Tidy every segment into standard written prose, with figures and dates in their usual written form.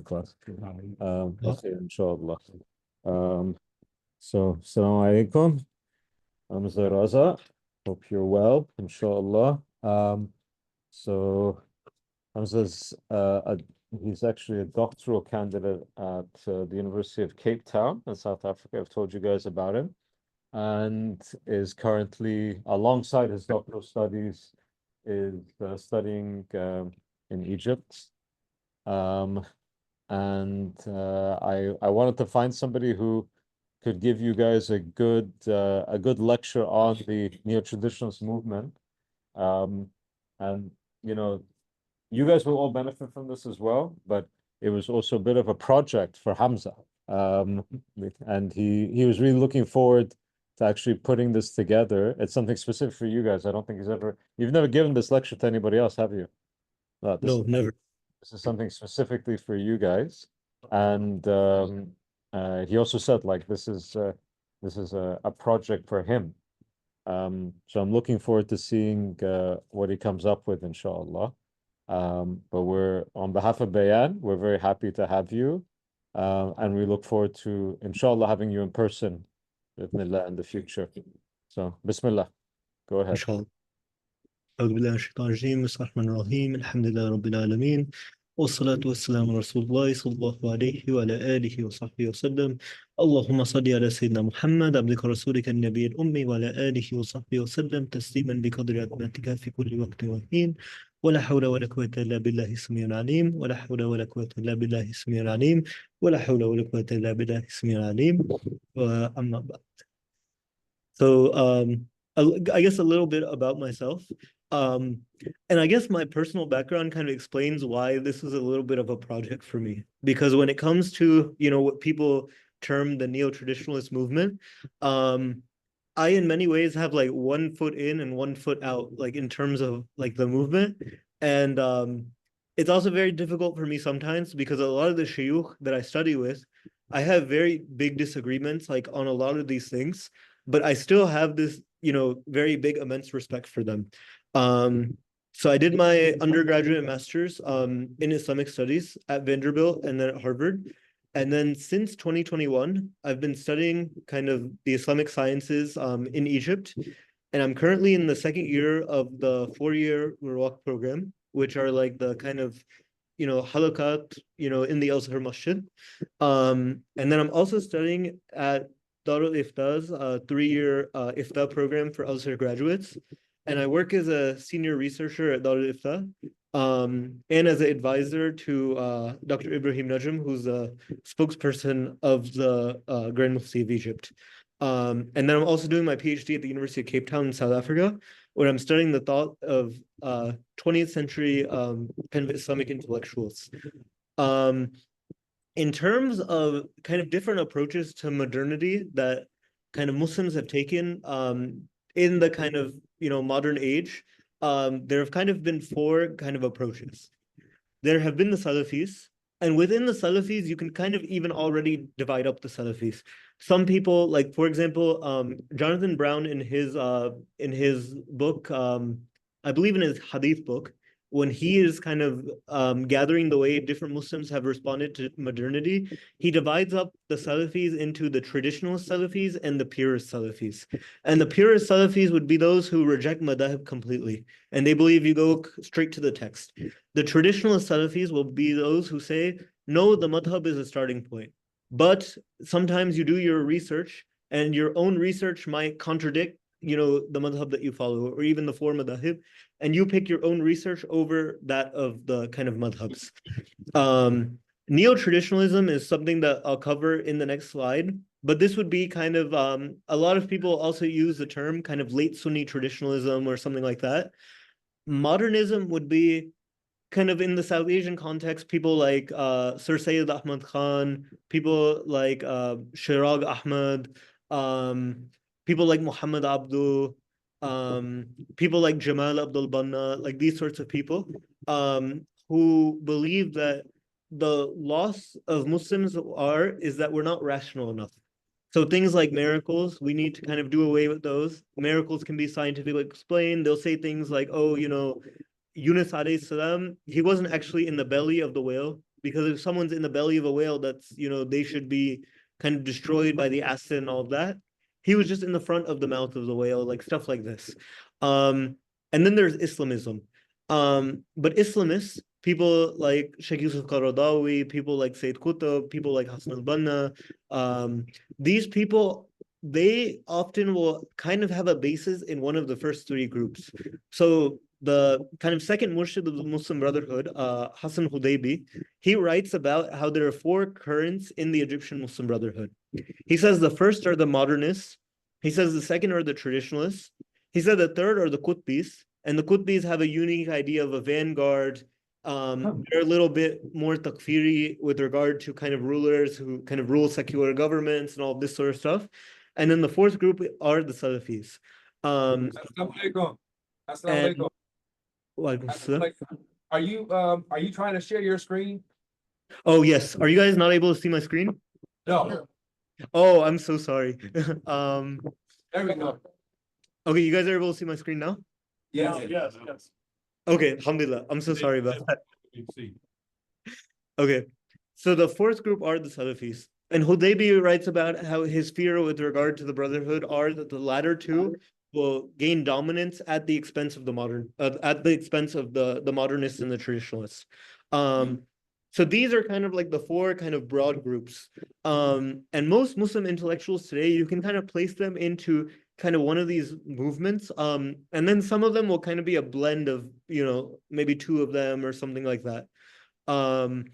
class. Okay, inshallah. So, Assalamu alaikum. I'm Raza. Hope you're well, inshallah. So Hamzah's he's actually a doctoral candidate at the University of Cape Town in South Africa. I've told you guys about him, and is currently, alongside his doctoral studies, is studying in Egypt. Um, and I wanted to find somebody who could give you guys a good lecture on the neo-traditionalist movement. And you know, you guys will all benefit from this as well, but it was also a bit of a project for Hamzah. And he was really looking forward to actually putting this together. It's something specific for you guys. I don't think you've never given this lecture to anybody else, have you? No, No, never. this is something specifically for you guys. And he also said like this is a project for him. So I'm looking forward to seeing what he comes up with, inshallah. But we're on behalf of Bayan, we're very happy to have you. And we look forward to, inshallah, having you in person in the future. So, Bismillah, go ahead. Inshallah. أعوذ بالله من الشيطان الرجيم بسم الله الرحمن الرحيم الحمد لله رب العالمين والصلاة والسلام على رسول الله صلى الله عليه وعلى آله وصحبه وسلم اللهم صل على سيدنا محمد عبدك ورسولك النبي الأمي وعلى آله وصحبه وسلم تسليما بقدر عظمتك في كل وقت وحين ولا حول ولا قوة إلا بالله السميع العليم ولا حول ولا قوة إلا بالله السميع العليم ولا حول ولا قوة إلا بالله السميع العليم وأما بعد. So I guess a little bit about myself. And I guess my personal background kind of explains why this is a little bit of a project for me. Because when it comes to, what people term the neo-traditionalist movement, I in many ways have like 1 foot in and 1 foot out, like in terms of like the movement. And it's also very difficult for me sometimes because a lot of the shayukh that I study with, I have very big disagreements like on a lot of these things, but I still have this, very big, immense respect for them. So I did my undergraduate and master's in Islamic studies at Vanderbilt and then at Harvard. And then since 2021, I've been studying kind of the Islamic sciences in Egypt. And I'm currently in the second year of the 4-year Ruwaq program, which are like the kind of, halakat, in the Azhar Masjid. And then I'm also studying at Darul Iftah's 3-year Iftah program for Azhar graduates. And I work as a senior researcher at Darul Iftah and as an advisor to Dr. Ibrahim Najm, who's a spokesperson of the Grand Mufti of Egypt. And then I'm also doing my PhD at the University of Cape Town in South Africa, where I'm studying the thought of 20th century kind of Islamic intellectuals. In terms of kind of different approaches to modernity that kind of Muslims have taken in the kind of modern age, there have kind of been 4 kind of approaches. There have been the Salafis, and within the Salafis, you can kind of even already divide up the Salafis. Some people, like for example, Jonathan Brown in his book, I believe in his Hadith book, when he is kind of gathering the way different Muslims have responded to modernity, he divides up the Salafis into the traditional Salafis and the purist Salafis. And the purist Salafis would be those who reject madhab completely, and they believe you go straight to the text. The traditional Salafis will be those who say, no, the madhab is a starting point. But sometimes you do your research, and your own research might contradict the madhab that you follow, or even the 4 madhab, and you pick your own research over that of the kind of madhabs. Neo-traditionalism is something that I'll cover in the next slide, but this would be kind of, a lot of people also use the term kind of late Sunni traditionalism or something like that. Modernism would be kind of in the South Asian context, people like Sir Syed Ahmad Khan, people like Shirag Ahmad, people like Muhammad Abdu, people like Jamal Abdul Banna, like these sorts of people who believe that the loss of Muslims is that we're not rational enough. So things like miracles, we need to kind of do away with those. Miracles can be scientifically explained. They'll say things like, oh, Yunus alayhi salam, he wasn't actually in the belly of the whale because if someone's in the belly of a whale, that's, they should be kind of destroyed by the acid and all of that. He was just in the front of the mouth of the whale, like stuff like this. And then there's Islamism. But Islamists, people like Sheikh Yusuf Qaradawi, people like Sayyid Qutb, people like Hassan al-Banna, these people, they often will kind of have a basis in one of the first three groups. So the kind of second murshid of the Muslim Brotherhood, Hassan Hudaybi, he writes about how there are four currents in the Egyptian Muslim Brotherhood. He says the first are the modernists. He says the second are the traditionalists. He said the third are the Qutbis. And the Qutbis have a unique idea of a vanguard. They're a little bit more takfiri with regard to kind of rulers who kind of rule secular governments and all this sort of stuff. And then the fourth group are the Salafis. Assalamu alaikum. Assalamu alaikum. Are you trying to share your screen? Oh, yes. Are you guys not able to see my screen? No. Oh, I'm so sorry. There we go. Okay, you guys are able to see my screen now? Yes. Yes. Okay, alhamdulillah. I'm so sorry about that. Okay, so the fourth group are the Salafis. And Hudaybi writes about how his fear with regard to the Brotherhood are that the latter two will gain dominance at the expense of the modernists and the traditionalists. So these are kind of like the four kind of broad groups. And most Muslim intellectuals today, you can kind of place them into kind of one of these movements. And then some of them will kind of be a blend of, maybe two of them or something like that. And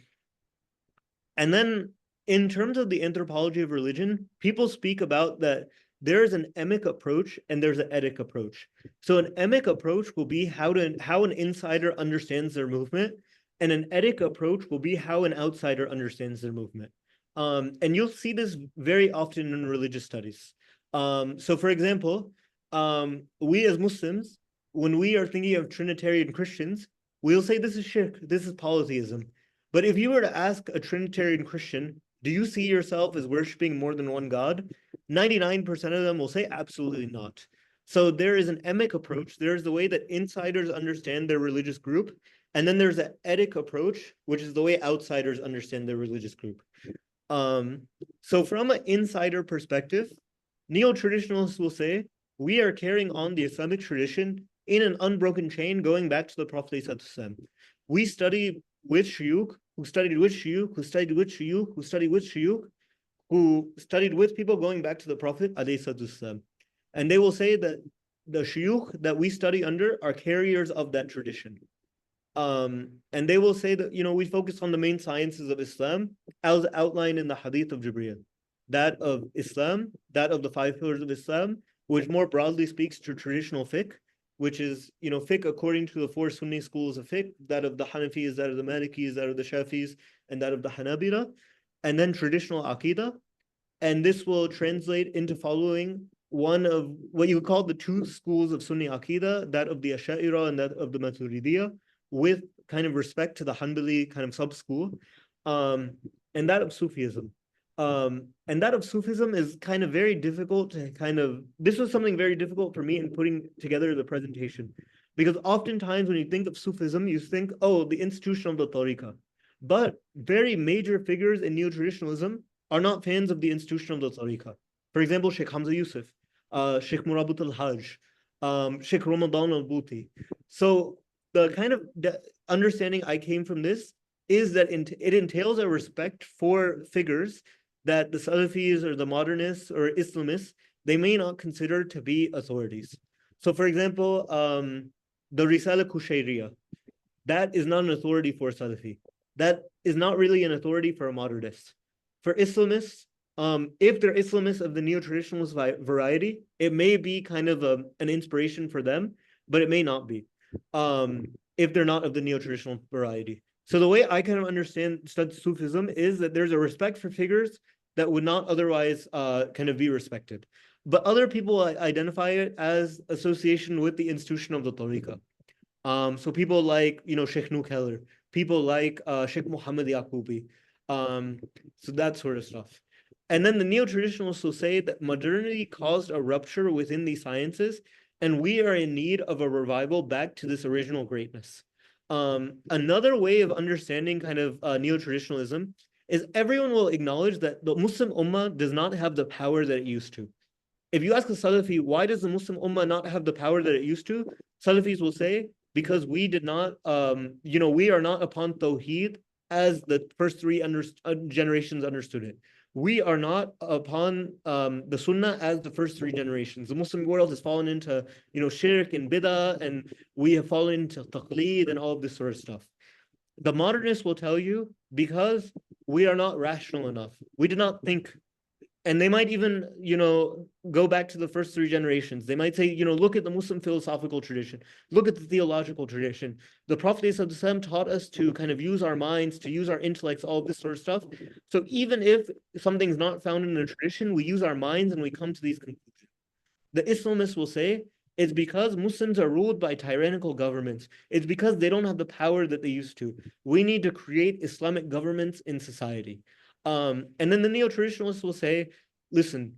then in terms of the anthropology of religion, people speak about that there's an emic approach and there's an etic approach. So an emic approach will be how an insider understands their movement, and an etic approach will be how an outsider understands their movement. And you'll see this very often in religious studies. So for example, we as Muslims, when we are thinking of Trinitarian Christians, we'll say this is shirk, this is polytheism. But if you were to ask a Trinitarian Christian, do you see yourself as worshiping more than one God? 99% of them will say absolutely not. So there is an emic approach. There's the way that insiders understand their religious group. And then there's an etic approach, which is the way outsiders understand their religious group. So from an insider perspective, neo-traditionalists will say, we are carrying on the Islamic tradition in an unbroken chain going back to the Prophet ﷺ. We study with shuyukh, who studied with shuyukh, who studied with shuyukh, who studied with shuyukh, who studied with people going back to the Prophet ﷺ. And they will say that the shuyukh that we study under are carriers of that tradition. And they will say that, we focus on the main sciences of Islam as outlined in the Hadith of Jibreel. That of Islam, that of the 5 pillars of Islam, which more broadly speaks to traditional fiqh, which is, fiqh according to the 4 Sunni schools of fiqh, that of the Hanafis, that of the Malikis, that of the Shafis, and that of the Hanabila, and then traditional Aqidah. And this will translate into following one of what you would call the 2 schools of Sunni Aqidah, that of the Asha'ira and that of the Maturidiyya, with kind of respect to the Hanbali kind of sub-school, and that of Sufism. And that of Sufism is kind of very difficult to this was something very difficult for me in putting together the presentation. Because oftentimes when you think of Sufism, you think, oh, the institution of the tariqah. But very major figures in neo-traditionalism are not fans of the institution of the tariqah. For example, Sheikh Hamzah Yusuf, Sheikh Murabit al-Hajj, Sheikh Ramadan al-Bouti. So the kind of understanding I came from this is that it entails a respect for figures that the Salafis or the modernists or Islamists, they may not consider to be authorities. So for example, the Risala Kushayriyah, that is not an authority for a Salafi. That is not really an authority for a modernist. For Islamists, if they're Islamists of the neo-traditionalist variety, it may be kind of an inspiration for them, but it may not be, if they're not of the neo-traditional variety. So the way I kind of understand Sufism is that there's a respect for figures that would not otherwise kind of be respected. But other people identify it as association with the institution of the tariqah. So people like, Sheikh Nukeller, people like Sheikh Muhammad Yaqubi, so that sort of stuff. And then the neo-traditionalists will say that modernity caused a rupture within these sciences, and we are in need of a revival back to this original greatness. Another way of understanding kind of neo-traditionalism is everyone will acknowledge that the Muslim Ummah does not have the power that it used to. If you ask a Salafi, why does the Muslim Ummah not have the power that it used to? Salafis will say, because we did not, we are not upon Tawheed as the first three generations understood it. We are not upon the Sunnah as the first three generations. The Muslim world has fallen into, shirk and bid'ah, and we have fallen into taqleed and all of this sort of stuff. The modernists will tell you because we are not rational enough. We did not think. And they might even, go back to the first three generations. They might say, look at the Muslim philosophical tradition, look at the theological tradition. The Prophet ﷺ taught us to kind of use our minds, to use our intellects, all of this sort of stuff. So even if something's not found in the tradition, we use our minds and we come to these conclusions. The Islamists will say it's because Muslims are ruled by tyrannical governments. It's because they don't have the power that they used to. We need to create Islamic governments in society. And then the neo-traditionalists will say, listen,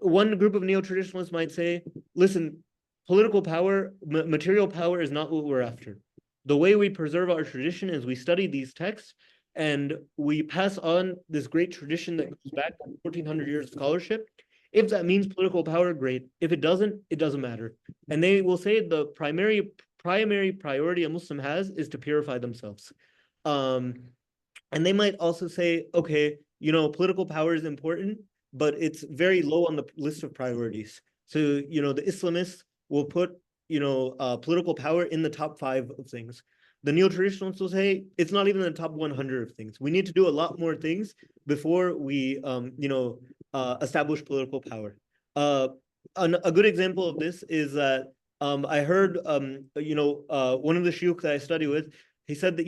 one group of neo-traditionalists might say, listen, political power, material power is not what we're after. The way we preserve our tradition is we study these texts and we pass on this great tradition that goes back 1,400 years of scholarship. If that means political power, great. If it doesn't matter. And they will say the primary priority a Muslim has is to purify themselves. And they might also say, okay, political power is important, but it's very low on the list of priorities. So, the Islamists will put, political power in the top 5 of things. The neo-traditionalists will say it's not even in the top 100 of things. We need to do a lot more things before we, establish political power. A good example of this is that I heard, one of the shuyukh that I study with, he said that,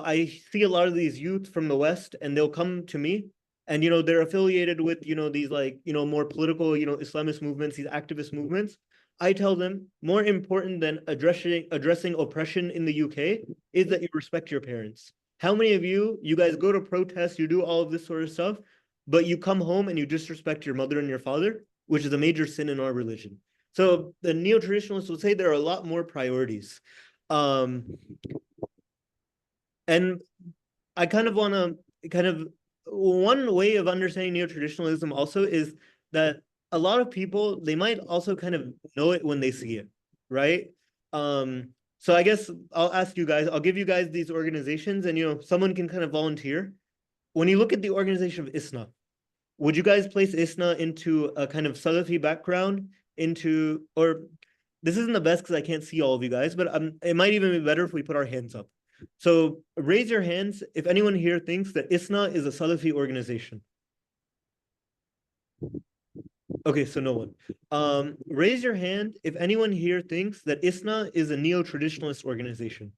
I see a lot of these youth from the West and they'll come to me and, they're affiliated with, these more political, Islamist movements, these activist movements. I tell them more important than addressing oppression in the UK is that you respect your parents. How many of you guys go to protests, you do all of this sort of stuff, but you come home and you disrespect your mother and your father, which is a major sin in our religion. So the neo-traditionalists will say there are a lot more priorities. And I kind of want to one way of understanding neo-traditionalism also is that a lot of people, they might also kind of know it when they see it, right? So I guess I'll ask you guys, I'll give you guys these organizations and, someone can kind of volunteer. When you look at the organization of ISNA, would you guys place ISNA into a kind of Salafi background or this isn't the best because I can't see all of you guys, but it might even be better if we put our hands up. So raise your hands if anyone here thinks that ISNA is a Salafi organization. Okay, so no one. Raise your hand if anyone here thinks that ISNA is a neo-traditionalist organization.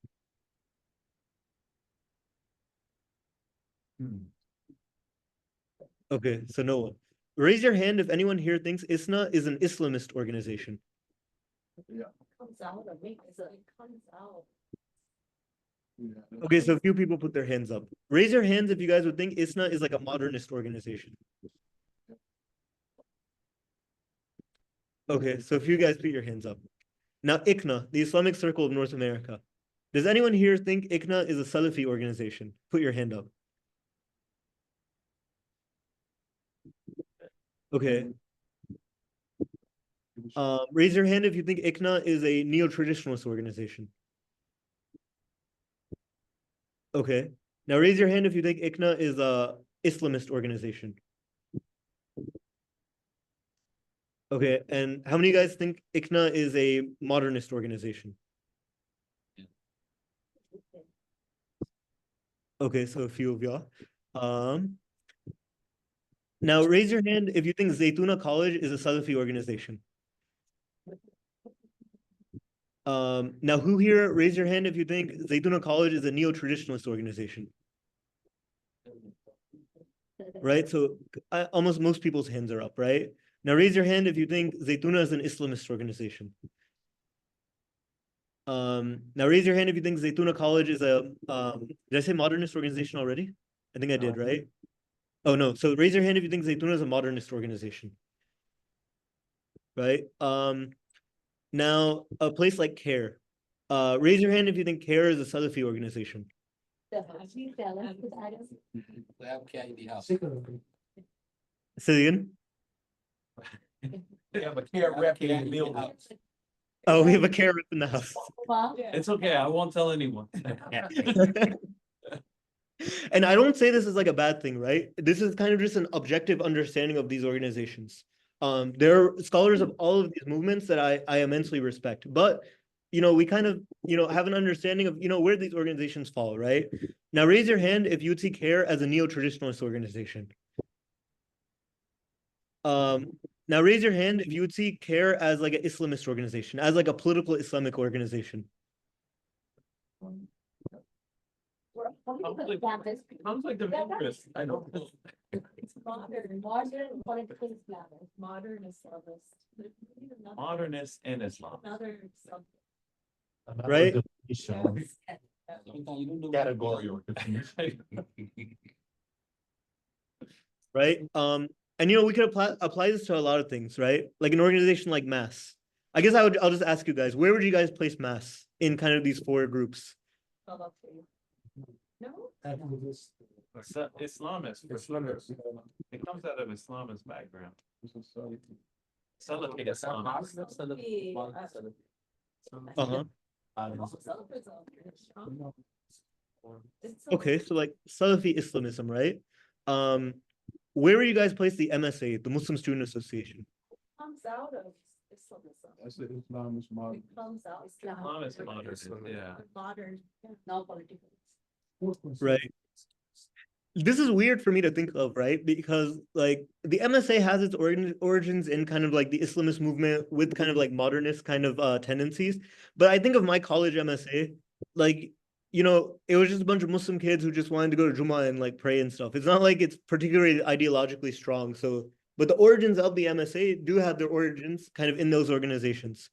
Okay, so no one. Raise your hand if anyone here thinks ISNA is an Islamist organization. Yeah. Comes out of me, it comes out. Okay, so a few people put their hands up. Raise your hands if you guys would think ISNA is like a modernist organization. Okay, so if you guys put your hands up. Now, ICNA, the Islamic Circle of North America. Does anyone here think ICNA is a Salafi organization? Put your hand up. Okay. Raise your hand if you think ICNA is a neo-traditionalist organization. Okay. Now raise your hand if you think ICNA is a Islamist organization. Okay, and how many of you guys think ICNA is a modernist organization? Okay, so a few of y'all. Now raise your hand if you think Zaytuna College is a Salafi organization. Now who here, raise your hand if you think Zaytuna College is a neo-traditionalist organization. Right, so almost most people's hands are up, right? Now raise your hand if you think Zaytuna is an Islamist organization. Now raise your hand if you think Zaytuna College is a, did I say modernist organization already? I think I did, right? Oh no, so raise your hand if you think Zaytuna is a modernist organization. Right? Now a place like CARE. Raise your hand if you think CARE is a Salafi organization. Cillian? Yeah, but care rep in the building. Oh, we have a CARE rep in the house. It's okay, I won't tell anyone. And I don't say this is like a bad thing, right? This is kind of just an objective understanding of these organizations. There are scholars of all of these movements that I immensely respect, but we kind of have an understanding of where these organizations fall, right? Now raise your hand if you would see CARE as a neo-traditionalist organization. Now raise your hand if you would see CARE as like an Islamist organization, as like a political Islamic organization. Sounds like the interest. I don't know. It's modern political Islamist, modern Islamist. Modernist and Islam. Another something. Right? Category or definition. Right? And we could apply this to a lot of things, right? Like an organization like MAS. I guess I'll just ask you guys, where would you guys place MAS in kind of these four groups? No? Islamist. It comes out of Islamist background. Salafi Islamist. Uh-huh. It's Okay, so like Salafi Islamism, right? Where would you guys place the MSA, the Muslim Student Association? comes out of Islamism. That's the Islamist model. It comes out Islamist modernist, yeah. Modern, not political. Right. This is weird for me to think of, right? Because like the MSA has its origins in kind of like the Islamist movement with kind of like modernist kind of tendencies. But I think of my college MSA, like, it was just a bunch of Muslim kids who just wanted to go to Jummah and like pray and stuff. It's not like it's particularly ideologically strong. So, but the origins of the MSA do have their origins kind of in those organizations.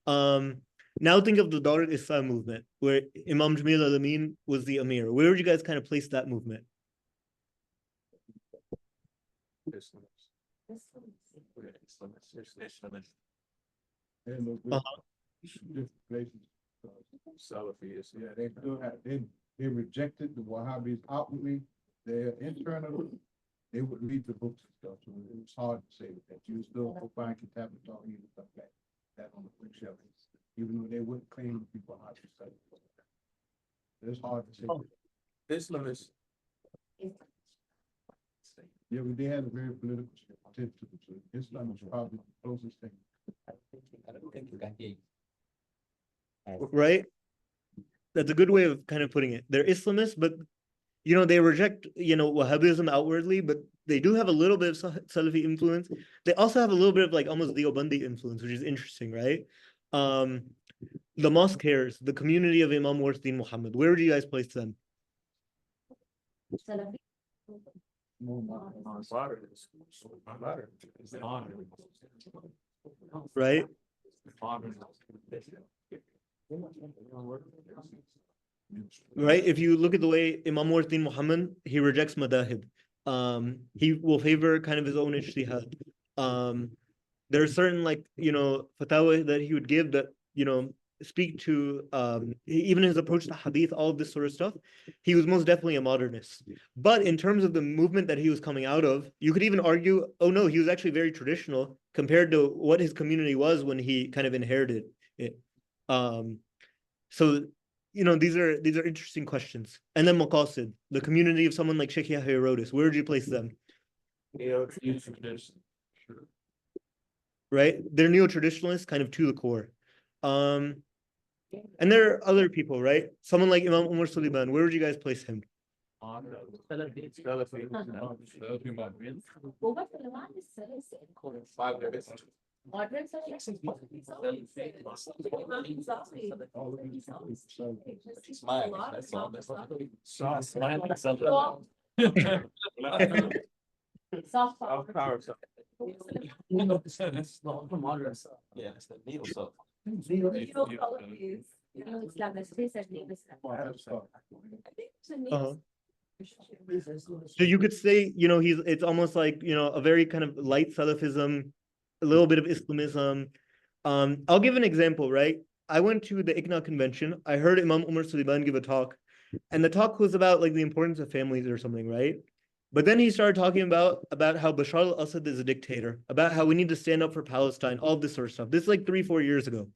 Now think of the Dar al-Islam movement, where Imam Jamil al-Amin was the Amir. Where would you guys kind of place that movement? And look, different places. Salafi, yeah, they do have, they rejected the Wahhabis outwardly, they're internally, they would read the books and stuff, so it was hard to say that you still go find Kitab and stuff like that on the bookshelf, even though they wouldn't claim people how to study. It's hard to say. Islamist. Yeah, but they had a very political tip to it, so Islam is probably the closest thing. I don't think you can get. Right? That's a good way of kind of putting it. They're Islamists, but they reject Wahhabism outwardly, but they do have a little bit of Salafi influence. They also have a little bit of like almost Deobandi influence, which is interesting, right? The mosque cares, the community of Imam Warthin Muhammad. Where would you guys place them? Salafi. Right? Right? If you look at the way Imam Warthin Muhammad, he rejects madahib. He will favor kind of his own ijtihad. There are certain fatwa that he would give that, speak to even his approach to hadith, all of this sort of stuff. He was most definitely a modernist. But in terms of the movement that he was coming out of, you could even argue, oh no, he was actually very traditional compared to what his community was when he kind of inherited it. So these are interesting questions. And then Maqasid, the community of someone like Sheikh Yahya Rodis, where would you place them? Right? They're neo-traditionalists kind of to the core. And there are other people, right? Someone like Imam Umar Suleiman, where would you guys place him? Modern soft power. It's not modern stuff. Yeah, it's the neo stuff. So you could say, it's almost like, a very kind of light Salafism, a little bit of Islamism. I'll give an example, right? I went to the ICNA convention. I heard Imam Umar Suleiman give a talk, and the talk was about like the importance of families or something, right? But then he started talking about how Bashar al-Assad is a dictator, about how we need to stand up for Palestine, all this sort of stuff. This is like 3-4 years ago.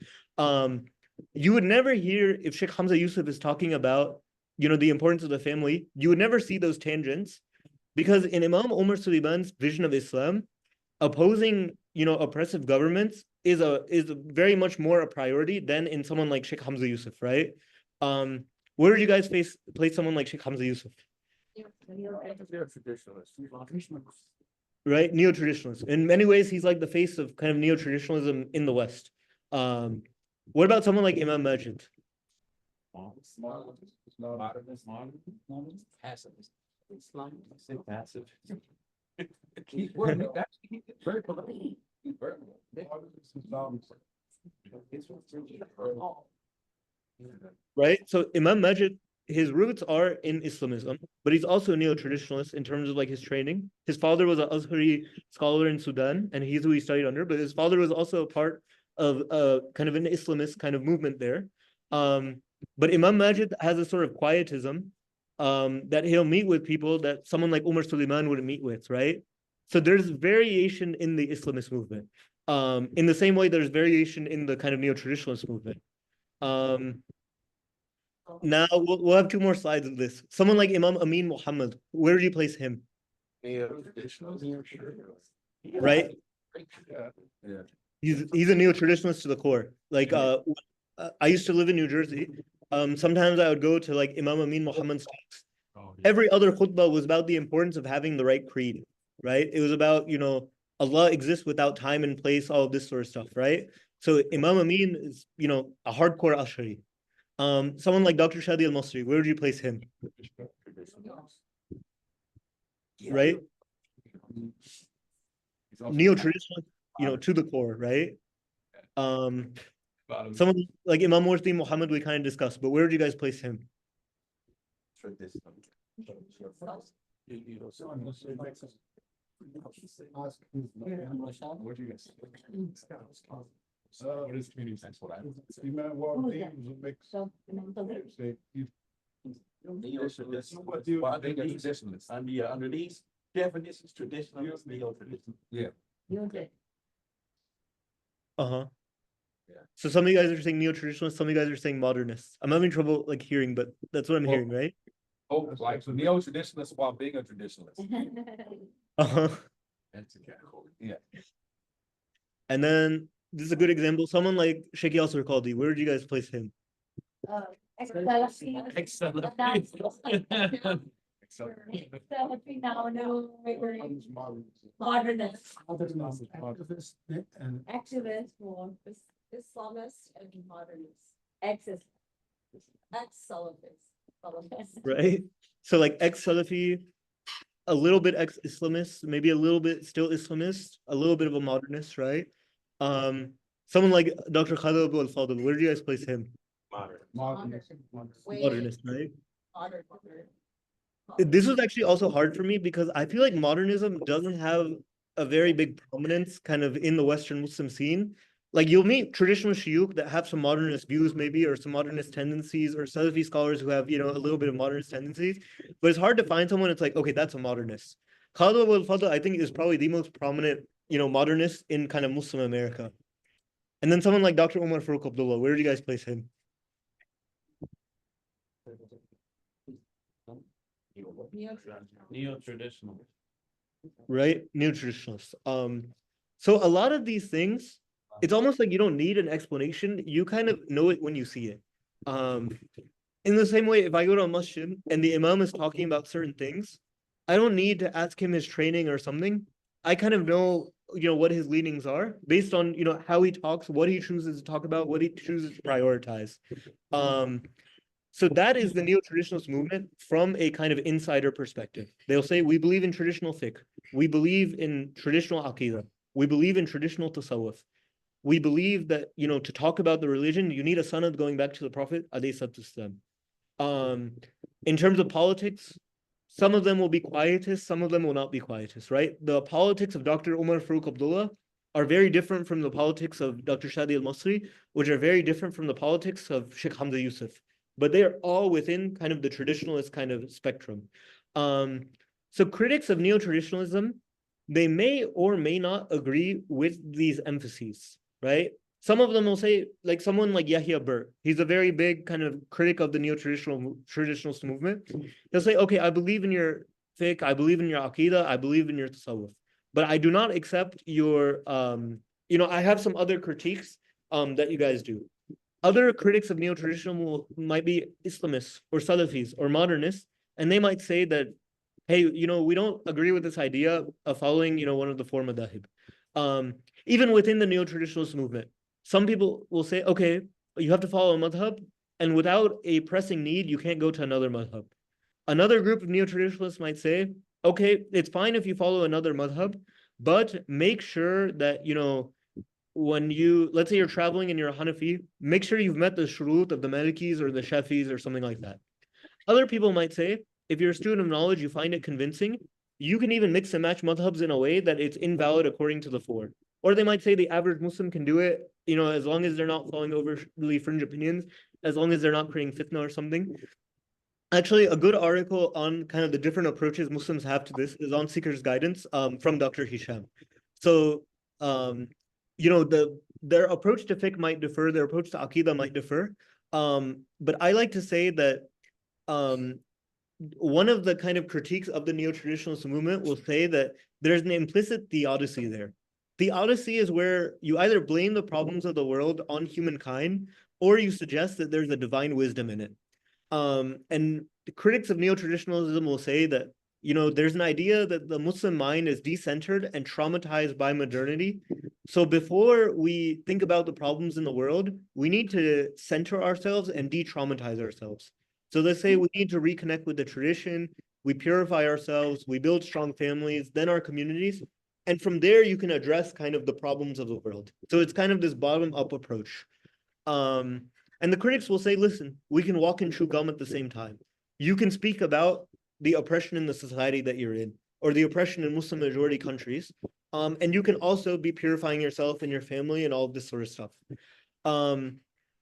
You would never hear if Sheikh Hamzah Yusuf is talking about, the importance of the family. You would never see those tangents, because in Imam Umar Suleiman's vision of Islam, opposing, oppressive governments is very much more a priority than in someone like Sheikh Hamzah Yusuf, right? Where did you guys place someone like Sheikh Hamzah Yusuf? They're traditionalists. Right, neo-traditionalist. In many ways, he's like the face of kind of neo-traditionalism in the West. What about someone like Imam Majid? Pacifist. Islam, say passive. Keep working. That's very political. Right, so Imam Majid, his roots are in Islamism, but he's also a neo-traditionalist in terms of like his training. His father was an Azhari scholar in Sudan, and he's who he studied under, but his father was also a part of kind of an Islamist kind of movement there. But Imam Majid has a sort of quietism that he'll meet with people that someone like Umar Suleiman wouldn't meet with, right? So there's variation in the Islamist movement. In the same way, there's variation in the kind of neo-traditionalist movement. Now we'll have 2 more slides of this. Someone like Imam Amin Muhammad, where do you place him? Right? Yeah. He's a neo-traditionalist to the core. Like I used to live in New Jersey. Sometimes I would go to like Imam Amin Muhammad's talks. Every other khutbah was about the importance of having the right creed, right? It was about, Allah exists without time and place, all of this sort of stuff, right? So Imam Amin is, a hardcore Ash'ari. Someone like Dr. Shadi al-Masri, where would you place him? Right? Neo-traditional, to the core, right? Someone like Imam Murti Muhammad we kind of discussed, but where would you guys place him? What do you guys think? What is community sense? What I mix. Say, Under these definitions, traditionalists, neo-traditionalists. Yeah. Uh-huh. Yeah. So some of you guys are saying neo-traditionalists, some of you guys are saying modernists. I'm having trouble like hearing, but that's what I'm hearing, right? Oh, like so neo-traditionalist while being a traditionalist. Uh-huh. That's a category. Yeah. And then this is a good example. Someone like Sheikh Yasser Qadhi, where would you guys place him? Modernist. and Activist for Islamist and modernist. Ex-Salafist. Right? So like ex-Salafi, a little bit ex-Islamist, maybe a little bit still Islamist, a little bit of a modernist, right? Someone like Dr. Khalid Abu al-Fadl, where do you guys place him? Modernist, right? Modern. This was actually also hard for me because I feel like modernism doesn't have a very big prominence kind of in the Western Muslim scene. Like you'll meet traditional shuyukh that have some modernist views maybe, or some modernist tendencies, or Salafi scholars who have, a little bit of modernist tendencies, but it's hard to find someone that's like, okay, that's a modernist. Khalid Abu al-Fadl, I think, is probably the most prominent, modernist in kind of Muslim America. And then someone like Dr. Umar Farooq Abdullah, where do you guys place him? Neo-traditional. Right? Neo-traditionalists. So a lot of these things, it's almost like you don't need an explanation. You kind of know it when you see it. In the same way, if I go to a masjid and the imam is talking about certain things, I don't need to ask him his training or something. I kind of know, what his leanings are based on, how he talks, what he chooses to talk about, what he chooses to prioritize. So that is the neo-traditionalist movement from a kind of insider perspective. They'll say, we believe in traditional fiqh. We believe in traditional aqidah. We believe in traditional tasawwuf. We believe that, to talk about the religion, you need a sanad going back to the Prophet, alayhi salatu wasalam. In terms of politics, some of them will be quietists, some of them will not be quietists, right? The politics of Dr. Umar Farooq Abdullah are very different from the politics of Dr. Shadi al-Masri, which are very different from the politics of Sheikh Hamzah Yusuf. But they are all within kind of the traditionalist kind of spectrum. So critics of neo-traditionalism, they may or may not agree with these emphases, right? Some of them will say, like someone like Yahya Burr, he's a very big kind of critic of the neo-traditionalist movement. He'll say, okay, I believe in your fiqh, I believe in your aqidah, I believe in your tasawwuf, but I do not accept your, I have some other critiques that you guys do. Other critics of neo-traditional might be Islamists or Salafis or modernists, and they might say that, hey, we don't agree with this idea of following, one of the four madahib. Even within the neo-traditionalist movement, some people will say, okay, you have to follow a madhab, and without a pressing need, you can't go to another madhab. Another group of neo-traditionalists might say, okay, it's fine if you follow another madhab, but make sure that, when let's say you're traveling and you're a Hanafi, make sure you've met the shurut of the Malikis or the Shafis or something like that. Other people might say, if you're a student of knowledge, you find it convincing, you can even mix and match madhabs in a way that it's invalid according to the four. Or they might say the average Muslim can do it, as long as they're not following overly fringe opinions, as long as they're not creating fitna or something. Actually, a good article on kind of the different approaches Muslims have to this is on Seeker's Guidance from Dr. Hisham. So, their approach to fiqh might differ, their approach to aqidah might differ. But I like to say that one of the kind of critiques of the neo-traditionalist movement will say that there's an implicit theodicy there. Theodicy is where you either blame the problems of the world on humankind, or you suggest that there's a divine wisdom in it. And the critics of neo-traditionalism will say that, there's an idea that the Muslim mind is decentered and traumatized by modernity. So before we think about the problems in the world, we need to center ourselves and de-traumatize ourselves. So they say we need to reconnect with the tradition, we purify ourselves, we build strong families, then our communities. And from there, you can address kind of the problems of the world. So it's kind of this bottom-up approach. And the critics will say, listen, we can walk and chew gum at the same time. You can speak about the oppression in the society that you're in, or the oppression in Muslim majority countries. And you can also be purifying yourself and your family and all of this sort of stuff.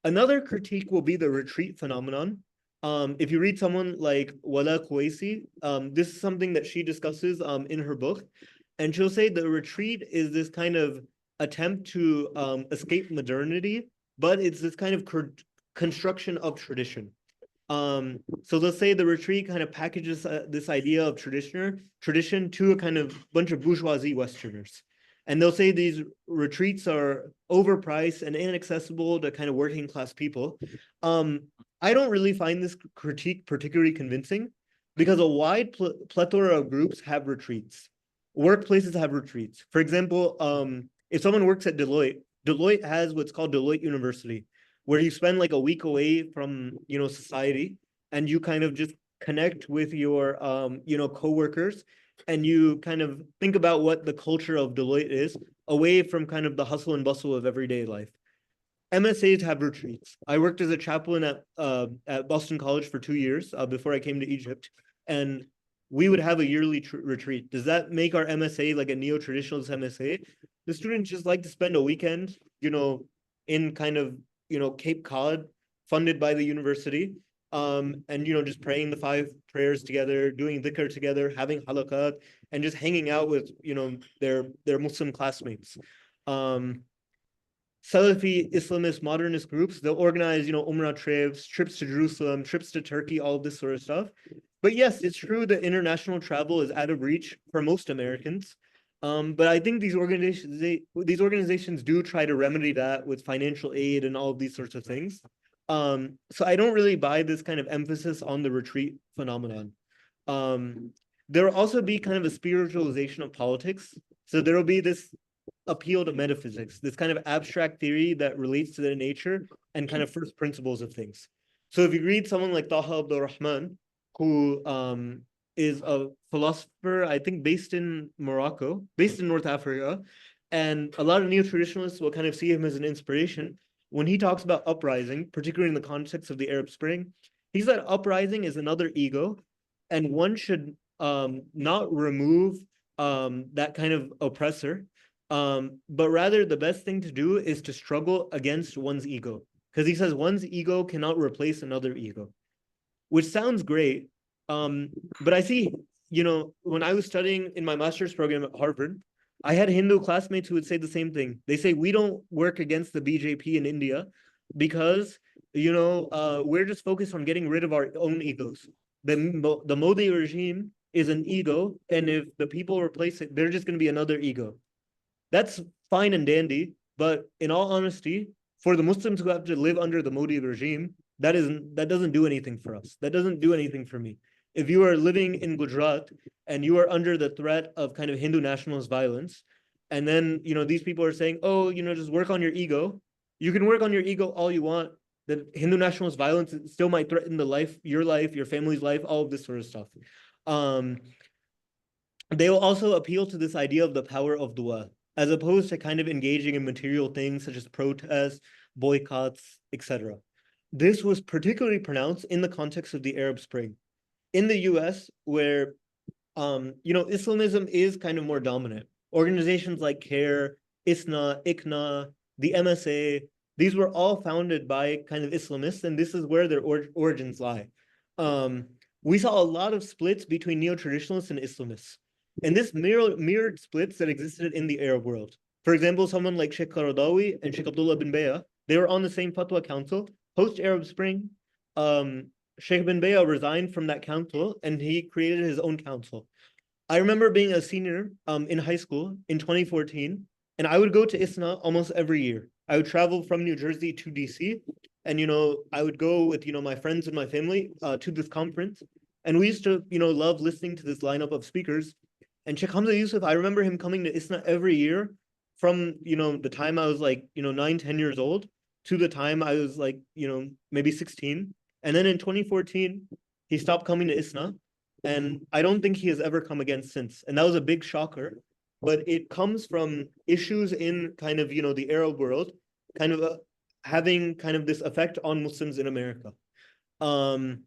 Another critique will be the retreat phenomenon. If you read someone like Wala Kuwaisi, this is something that she discusses in her book. And she'll say the retreat is this kind of attempt to escape modernity, but it's this kind of construction of tradition. So they'll say the retreat kind of packages this idea of tradition to a kind of bunch of bourgeoisie Westerners. And they'll say these retreats are overpriced and inaccessible to kind of working class people. I don't really find this critique particularly convincing because a wide plethora of groups have retreats. Workplaces have retreats. For example, if someone works at Deloitte has what's called Deloitte University, where you spend like a week away from, society, and you kind of just connect with your, coworkers, and you kind of think about what the culture of Deloitte is, away from kind of the hustle and bustle of everyday life. MSAs have retreats. I worked as a chaplain at Boston College for 2 years before I came to Egypt, and we would have a yearly retreat. Does that make our MSA like a neo-traditionalist MSA? The students just like to spend a weekend, in kind of, Cape Cod, funded by the university, and, just praying the 5 prayers together, doing dhikr together, having halaqat, and just hanging out with, their Muslim classmates. Salafi, Islamist, modernist groups, they'll organize, Umrah trips to Jerusalem, trips to Turkey, all of this sort of stuff. But yes, it's true that international travel is out of reach for most Americans. But I think these organizations do try to remedy that with financial aid and all of these sorts of things. So I don't really buy this kind of emphasis on the retreat phenomenon. There will also be kind of a spiritualization of politics. So there will be this appeal to metaphysics, this kind of abstract theory that relates to the nature and kind of first principles of things. So if you read someone like Taha Abdul Rahman, who is a philosopher, I think based in Morocco, based in North Africa, and a lot of neo-traditionalists will kind of see him as an inspiration. When he talks about uprising, particularly in the context of the Arab Spring, he said uprising is another ego, and one should not remove that kind of oppressor. But rather the best thing to do is to struggle against one's ego. Because he says one's ego cannot replace another ego, which sounds great. But I see, when I was studying in my master's program at Harvard, I had Hindu classmates who would say the same thing. They say, we don't work against the BJP in India because, we're just focused on getting rid of our own egos. The Modi regime is an ego, and if the people replace it, they're just going to be another ego. That's fine and dandy, but in all honesty, for the Muslims who have to live under the Modi regime, that doesn't do anything for us. That doesn't do anything for me. If you are living in Gujarat and you are under the threat of kind of Hindu nationalist violence, and then these people are saying, oh, just work on your ego. You can work on your ego all you want. The Hindu nationalist violence still might threaten your life, your family's life, all of this sort of stuff. They will also appeal to this idea of the power of dua, as opposed to kind of engaging in material things such as protests, boycotts, etc. This was particularly pronounced in the context of the Arab Spring. In the US, where Islamism is kind of more dominant, organizations like CARE, ISNA, ICNA, the MSA, these were all founded by kind of Islamists, and this is where their origins lie. We saw a lot of splits between neo-traditionalists and Islamists, and this mirrored splits that existed in the Arab world. For example, someone like Sheikh Qaradawi and Sheikh Abdullah bin Baya, they were on the same fatwa council. Post-Arab Spring, Sheikh bin Baya resigned from that council and he created his own council. I remember being a senior in high school in 2014, and I would go to ISNA almost every year. I would travel from New Jersey to DC, and I would go with my friends and my family to this conference, and we used to love listening to this lineup of speakers. And Sheikh Hamzah Yusuf, I remember him coming to ISNA every year from the time I was like 9-10 years old to the time I was like maybe 16. And then in 2014 he stopped coming to ISNA, and I don't think he has ever come again since. And that was a big shocker, but it comes from issues in kind of the Arab world kind of having kind of this effect on Muslims in America. In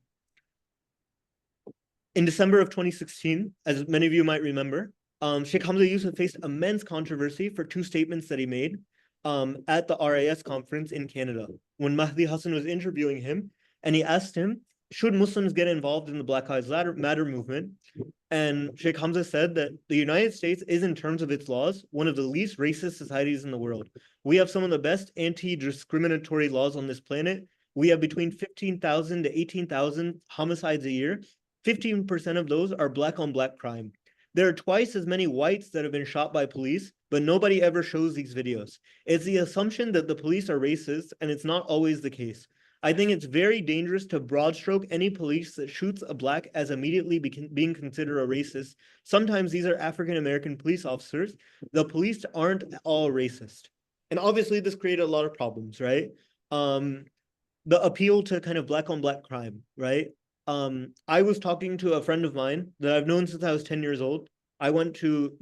December of 2016, as many of you might remember, Sheikh Hamzah Yusuf faced immense controversy for two statements that he made at the RAS conference in Canada, when Mahdi Hassan was interviewing him, and he asked him, should Muslims get involved in the Black Lives Matter movement? And Sheikh Hamzah said that the United States is, in terms of its laws, one of the least racist societies in the world. We have some of the best anti-discriminatory laws on this planet. We have between 15,000 to 18,000 homicides a year. 15% of those are black on black crime. There are twice as many whites that have been shot by police, but nobody ever shows these videos. It's the assumption that the police are racist, and it's not always the case. I think it's very dangerous to broad stroke any police that shoots a black as immediately being considered a racist. Sometimes these are African-American police officers. The police aren't all racist. And obviously this created a lot of problems, right? The appeal to kind of black on black crime, right? I was talking to a friend of mine that I've known since I was 10 years old. I went to,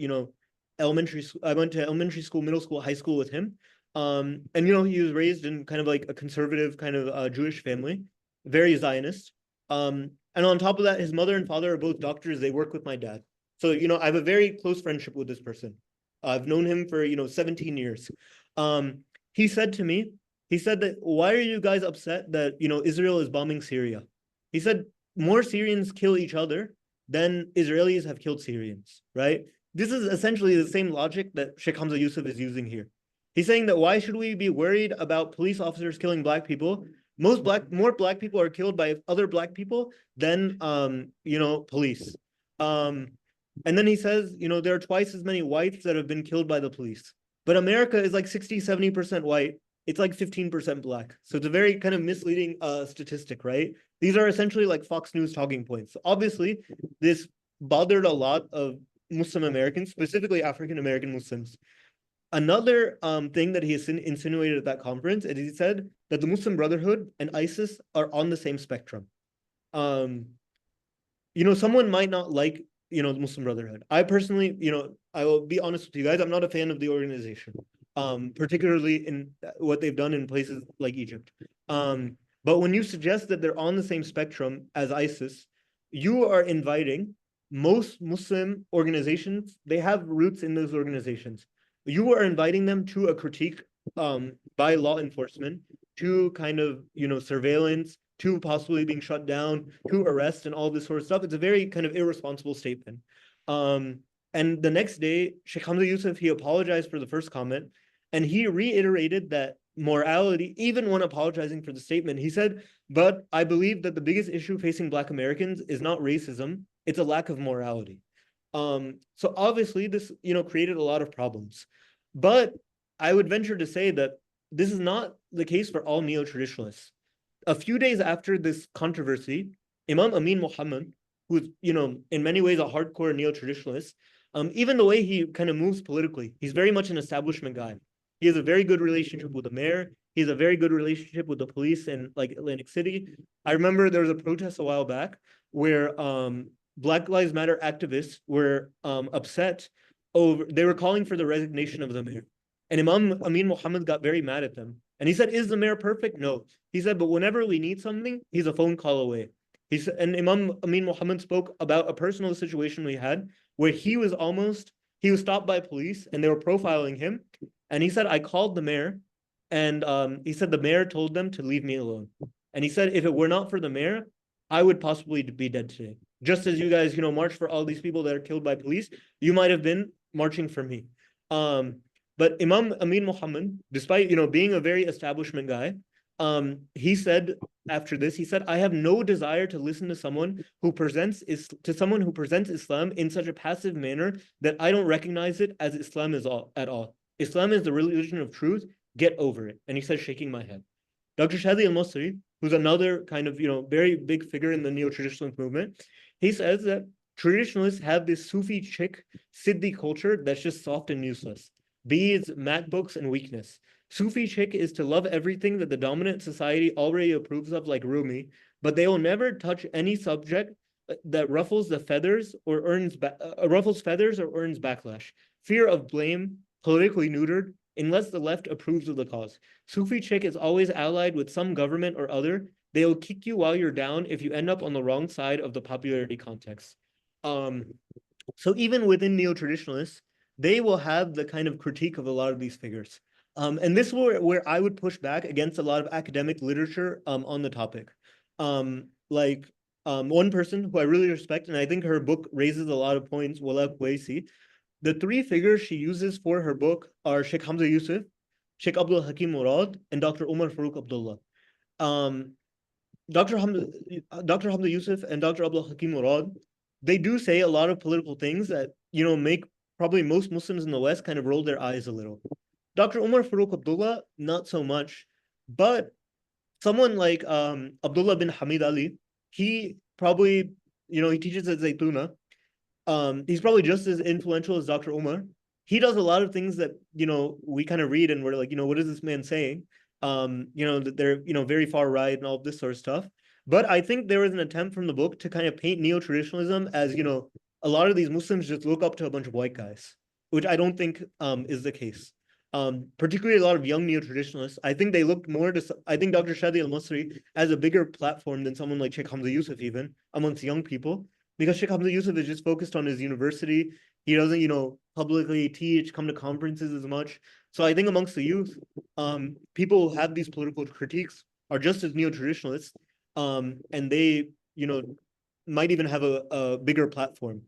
elementary school, middle school, high school with him. And he was raised in kind of like a conservative kind of Jewish family, very Zionist. And on top of that, his mother and father are both doctors. They work with my dad. So, I have a very close friendship with this person. I've known him for, 17 years. He said to me, that, why are you guys upset that, Israel is bombing Syria? He said, more Syrians kill each other than Israelis have killed Syrians, right? This is essentially the same logic that Sheikh Hamzah Yusuf is using here. He's saying that why should we be worried about police officers killing black people? More black people are killed by other black people than police. And then he says, there are twice as many whites that have been killed by the police. But America is like 60-70% white. It's like 15% black. So it's a very kind of misleading statistic, right? These are essentially like Fox News talking points. Obviously, this bothered a lot of Muslim Americans, specifically African-American Muslims. Another thing that he insinuated at that conference is he said that the Muslim Brotherhood and ISIS are on the same spectrum. Someone might not like, the Muslim Brotherhood. I personally, I will be honest with you guys, I'm not a fan of the organization, particularly in what they've done in places like Egypt. But when you suggest that they're on the same spectrum as ISIS, you are inviting most Muslim organizations, they have roots in those organizations. you are inviting them to a critique by law enforcement, to kind of, surveillance, to possibly being shut down, to arrest and all this sort of stuff. It's a very kind of irresponsible statement. And the next day, Sheikh Hamzah Yusuf, he apologized for the first comment, and he reiterated that morality, even when apologizing for the statement, he said, but I believe that the biggest issue facing Black Americans is not racism, it's a lack of morality. So obviously this, created a lot of problems. But I would venture to say that this is not the case for all neo-traditionalists. A few days after this controversy, Imam Amin Muhammad, who's, in many ways a hardcore neo-traditionalist, even the way he kind of moves politically, he's very much an establishment guy. He has a very good relationship with the mayor. He has a very good relationship with the police in like Atlantic City. I remember there was a protest a while back where Black Lives Matter activists were upset over, they were calling for the resignation of the mayor. And Imam Amin Muhammad got very mad at them. And he said, is the mayor perfect? No. He said, but whenever we need something, he's a phone call away. He said, and Imam Amin Muhammad spoke about a personal situation we had where he was stopped by police and they were profiling him. And he said, I called the mayor, and he said the mayor told them to leave me alone. And he said, if it were not for the mayor, I would possibly be dead today. Just as you guys, march for all these people that are killed by police, you might have been marching for me. But Imam Amin Muhammad, despite, being a very establishment guy, he said after this, he said, I have no desire to listen to someone who presents Islam in such a passive manner that I don't recognize it as Islam at all. Islam is the religion of truth. Get over it. And he said, shaking my head. Dr. Shadi al-Masri, who's another kind of, very big figure in the neo-traditionalist movement, he says that traditionalists have this Sufi chick, Siddhi culture that's just soft and useless. Beads, MacBooks, and weakness. Sufi chick is to love everything that the dominant society already approves of, like Rumi, but they will never touch any subject that ruffles feathers or earns backlash. Fear of blame, politically neutered, unless the left approves of the cause. Sufi chick is always allied with some government or other. They'll kick you while you're down if you end up on the wrong side of the popularity context. So even within neo-traditionalists, they will have the kind of critique of a lot of these figures. And this is where I would push back against a lot of academic literature on the topic. One person who I really respect, and I think her book raises a lot of points, Wala Quaisi. The three figures she uses for her book are Sheikh Hamzah Yusuf, Sheikh Abdul Hakim Murad, and Dr. Umar Farooq Abdullah. Dr. Hamzah Yusuf and Dr. Abdul Hakim Murad, they do say a lot of political things that, make probably most Muslims in the West kind of roll their eyes a little. Dr. Umar Farooq Abdullah, not so much. But someone like Abdullah bin Hamid Ali, he probably, he teaches at Zaytuna. He's probably just as influential as Dr. Umar. He does a lot of things that, we kind of read and we're like, what is this man saying? That they're, very far right and all of this sort of stuff. But I think there was an attempt from the book to kind of paint neo-traditionalism as, a lot of these Muslims just look up to a bunch of white guys, which I don't think is the case. Particularly a lot of young neo-traditionalists. I think they looked more to, I think Dr. Shadi al-Masri has a bigger platform than someone like Sheikh Hamzah Yusuf even amongst young people, because Sheikh Hamzah Yusuf is just focused on his university. He doesn't, publicly teach, come to conferences as much. So I think amongst the youth, people who have these political critiques are just as neo-traditionalists, and they, might even have a bigger platform.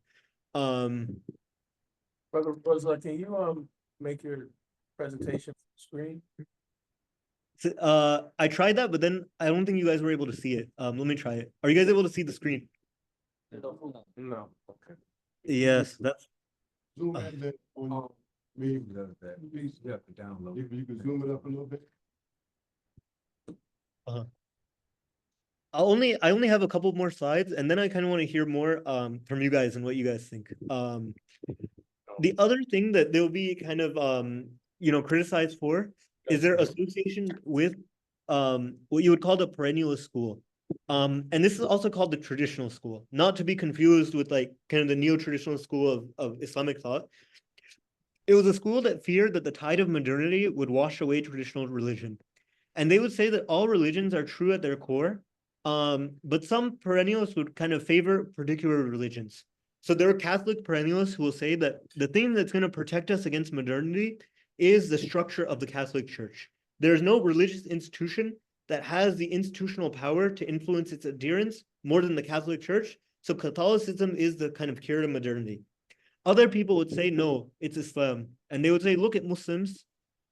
Brother Raza, can you make your presentation screen? I tried that, but then I don't think you guys were able to see it. Let me try it. Are you guys able to see the screen? No. Okay. Yes, that's Zoom in there on me. Please, You have to download. if you could zoom it up a little bit. I only have a couple more slides, and then I kind of want to hear more from you guys and what you guys think. The other thing that they'll be kind of criticized for is their association with what you would call the perennialist school. And this is also called the traditional school, not to be confused with like kind of the neo-traditional school of Islamic thought. It was a school that feared that the tide of modernity would wash away traditional religion. And they would say that all religions are true at their core, but some perennialists would kind of favor particular religions. So there are Catholic perennialists who will say that the thing that's going to protect us against modernity is the structure of the Catholic Church. There's no religious institution that has the institutional power to influence its adherents more than the Catholic Church. So Catholicism is the kind of cure to modernity. Other people would say, no, it's Islam. And they would say, look at Muslims,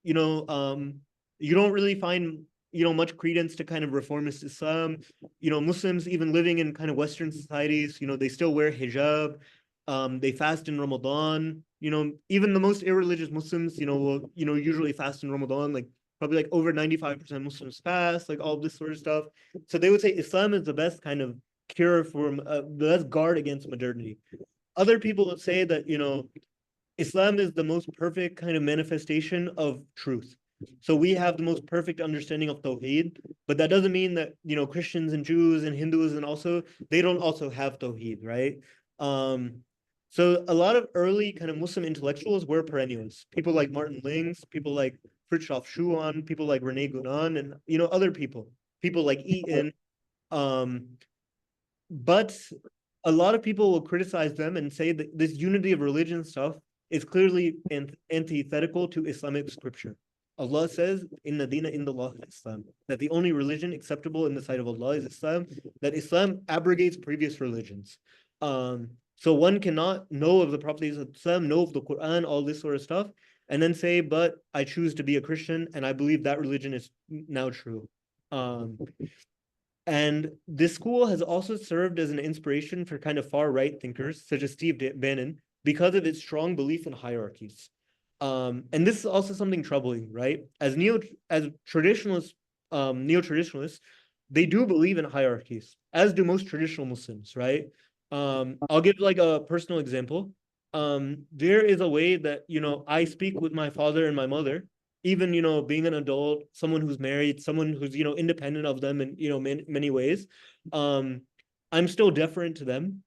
you don't really find, much credence to kind of reformist Islam. Muslims even living in kind of Western societies, they still wear hijab. They fast in Ramadan. Even the most irreligious Muslims, will, usually fast in Ramadan, like probably like over 95% Muslims fast, like all this sort of stuff. So they would say Islam is the best kind of cure for, the best guard against modernity. Other people would say that, Islam is the most perfect kind of manifestation of truth. So we have the most perfect understanding of Tawheed, but that doesn't mean that, Christians and Jews and Hindus and also, they don't also have Tawheed, right? So a lot of early kind of Muslim intellectuals were perennials. People like Martin Lings, people like Fritjof Schuon, people like Rene Guénon, and, other people like Eaton. But a lot of people will criticize them and say that this unity of religion stuff is clearly antithetical to Islamic scripture. Allah says, Inna Dina Indallah Islam, that the only religion acceptable in the sight of Allah is Islam, that Islam abrogates previous religions. So one cannot know of the properties of Islam, know of the Quran, all this sort of stuff, and then say, but I choose to be a Christian and I believe that religion is now true. And this school has also served as an inspiration for kind of far-right thinkers, such as Steve Bannon, because of its strong belief in hierarchies. And this is also something troubling, right? As traditionalists, neo-traditionalists, they do believe in hierarchies, as do most traditional Muslims, right? I'll give like a personal example. There is a way that, I speak with my father and my mother, even, being an adult, someone who's married, someone who's, independent of them in, many ways. I'm still deferent to them,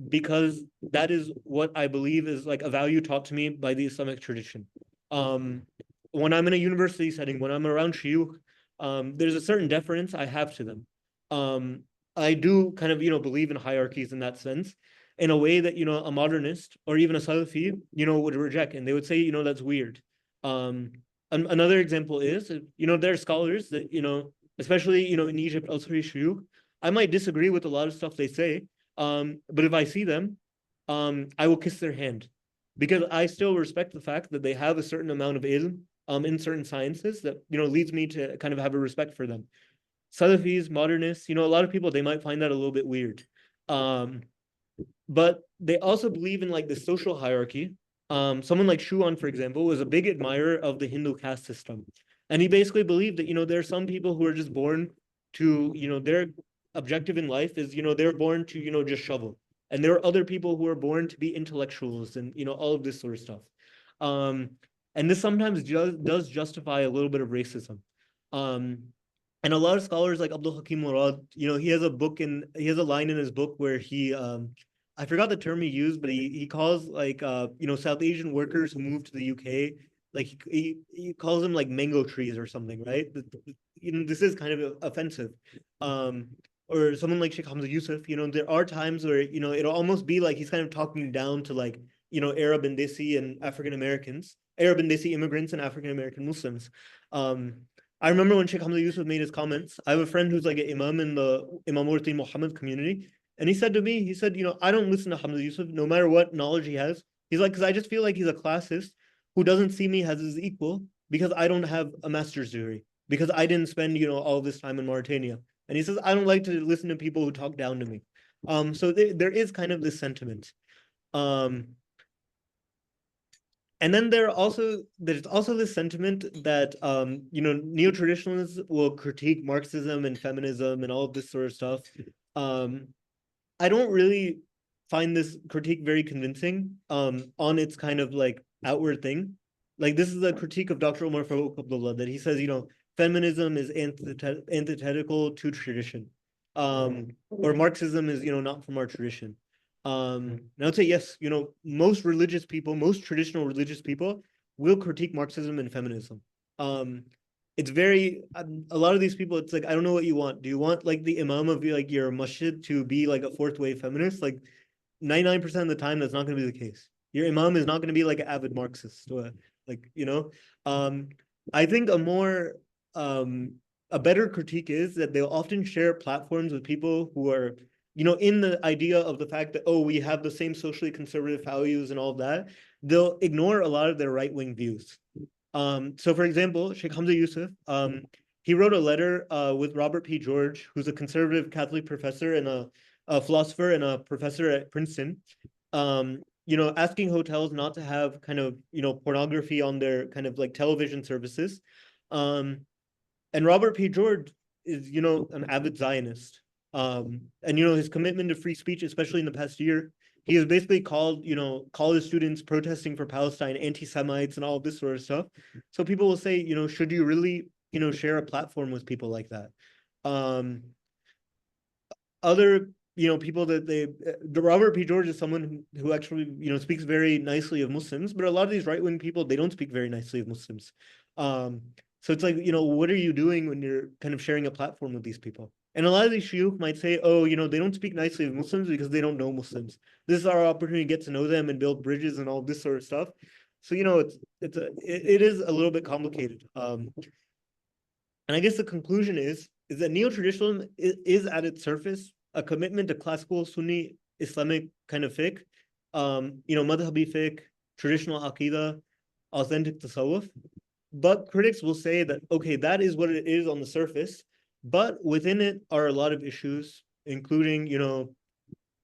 because that is what I believe is like a value taught to me by the Islamic tradition. When I'm in a university setting, when I'm around shuyukh, there's a certain deference I have to them. I do kind of, believe in hierarchies in that sense, in a way that, a modernist or even a Salafi, would reject, and they would say, that's weird. Another example is, there are scholars that, especially, in Egypt, Al-Suri shuyukh, I might disagree with a lot of stuff they say, but if I see them, I will kiss their hand, because I still respect the fact that they have a certain amount of ilm, in certain sciences that, leads me to kind of have a respect for them. Salafis, modernists, a lot of people, they might find that a little bit weird. But they also believe in like the social hierarchy. Someone like Schuon, for example, was a big admirer of the Hindu caste system. And he basically believed that, there are some people who are just born to, their objective in life is, they're born to, just shovel. And there are other people who are born to be intellectuals and, all of this sort of stuff. And this sometimes does justify a little bit of racism. And a lot of scholars like Abdul Hakim Murad, he has a line in his book where he, I forgot the term he used, but he calls like, South Asian workers who moved to the UK, like he calls them like mango trees or something, right? This is kind of offensive. Or someone like Sheikh Hamzah Yusuf, there are times where, it'll almost be like he's kind of talking down to like, Arab and Desi and African Americans, Arab and Desi immigrants and African American Muslims. I remember when Sheikh Hamzah Yusuf made his comments. I have a friend who's like an imam in the Imamurti Muhammad community. And he said to me, I don't listen to Hamzah Yusuf, no matter what knowledge he has. He's like, because I just feel like he's a classist who doesn't see me as his equal because I don't have a master's degree, because I didn't spend, all this time in Mauritania. And he says, I don't like to listen to people who talk down to me. So there is kind of this sentiment. And then there's also this sentiment that, neo-traditionalists will critique Marxism and feminism and all of this sort of stuff. I don't really find this critique very convincing, on its kind of like outward thing. Like this is a critique of Dr. Omar Farooq Abdullah, that he says, feminism is antithetical to tradition, or Marxism is, not from our tradition. And I would say, yes, most traditional religious people will critique Marxism and feminism. It's very, a lot of these people, it's like, I don't know what you want. Do you want like the imam of like your masjid to be like a fourth wave feminist? Like, 99% of the time, that's not going to be the case. Your imam is not going to be like an avid Marxist, or like, I think a better critique is that they'll often share platforms with people who are, in the idea of the fact that, oh, we have the same socially conservative values and all of that. They'll ignore a lot of their right-wing views. So for example, Sheikh Hamzah Yusuf, he wrote a letter with Robert P. George, who's a conservative Catholic professor and a philosopher and a professor at Princeton, asking hotels not to have kind of, pornography on their kind of like television services. And Robert P. George is, an avid Zionist. And, his commitment to free speech, especially in the past year, he has basically called college students protesting for Palestine anti-Semites and all of this sort of stuff. So people will say, should you really, share a platform with people like that? Other, people that Robert P. George is someone who actually, speaks very nicely of Muslims, but a lot of these right-wing people, they don't speak very nicely of Muslims. So it's like, what are you doing when you're kind of sharing a platform with these people? And a lot of these shuyukh might say, oh, they don't speak nicely of Muslims because they don't know Muslims. This is our opportunity to get to know them and build bridges and all this sort of stuff. So, it is a little bit complicated. And I guess the conclusion is that neo-traditionalism is at its surface a commitment to classical Sunni Islamic kind of fiqh, madhabi fiqh, traditional aqidah, authentic tasawwuf. But critics will say that, okay, that is what it is on the surface, but within it are a lot of issues, including,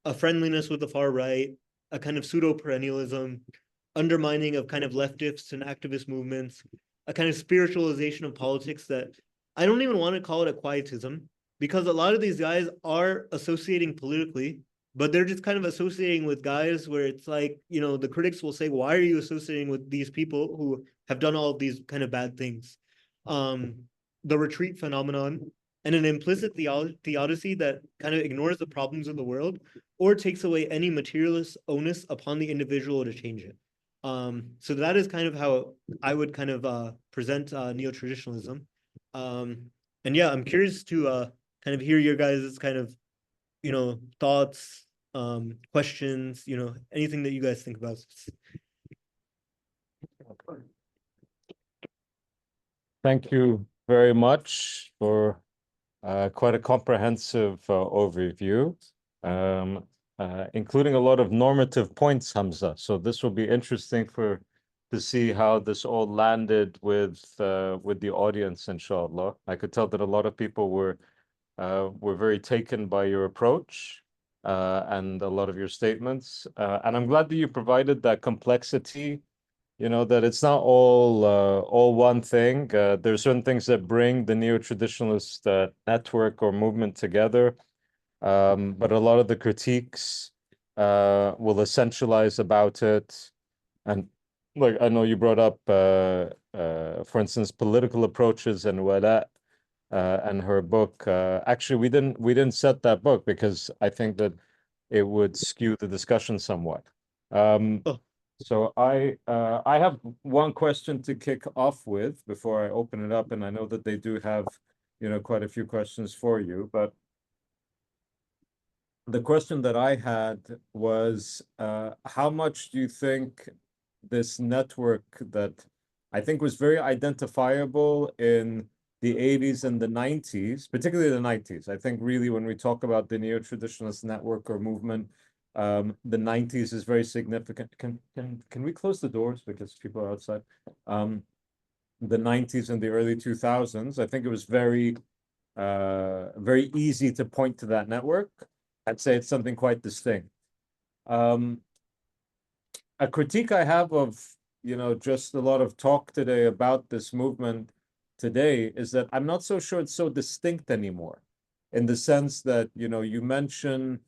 a friendliness with the far right, a kind of pseudo-perennialism, undermining of kind of leftists and activist movements, a kind of spiritualization of politics that I don't even want to call it a quietism, because a lot of these guys are associating politically, but they're just kind of associating with guys where it's like, the critics will say, why are you associating with these people who have done all of these kind of bad things? The retreat phenomenon and an implicit theodicy that kind of ignores the problems of the world or takes away any materialist onus upon the individual to change it. So that is kind of how I would kind of present neo-traditionalism. And yeah, I'm curious to kind of hear your guys' kind of, thoughts, questions, anything that you guys think about. Thank you very much for quite a comprehensive overview, including a lot of normative points, Hamza. So this will be interesting to see how this all landed with the audience, inshallah. I could tell that a lot of people were very taken by your approach and a lot of your statements. And I'm glad that you provided that complexity, that it's not all one thing. There's certain things that bring the neo-traditionalist network or movement together. But a lot of the critiques will essentialize about it. And like I know you brought up, for instance, political approaches and wala, and her book. Actually, we didn't set that book because I think that it would skew the discussion somewhat. So I have one question to kick off with before I open it up, and I know that they do have, quite a few questions for you, but the question that I had was, how much do you think this network that I think was very identifiable in the 80s and the 90s, particularly the 90s. I think really when we talk about the neo-traditionalist network or movement, the 90s is very significant. Can we close the doors because people are outside? The 90s and the early 2000s, I think it was very easy to point to that network. I'd say it's something quite distinct. A critique I have of, just a lot of talk today about this movement today is that I'm not so sure it's so distinct anymore, in the sense that, you mention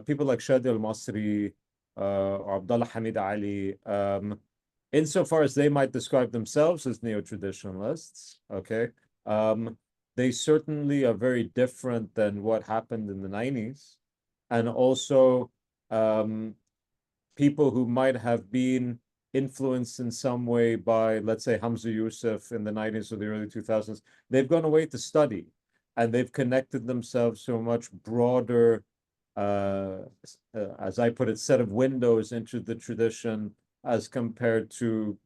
people like Shadi al-Masri or Abdullah Hamid Ali, insofar as they might describe themselves as neo-traditionalists, okay, they certainly are very different than what happened in the 90s. And also people who might have been influenced in some way by, let's say, Hamzah Yusuf in the 90s or the early 2000s, they've gone away to study and they've connected themselves to a much broader as I put it, set of windows into the tradition as compared to,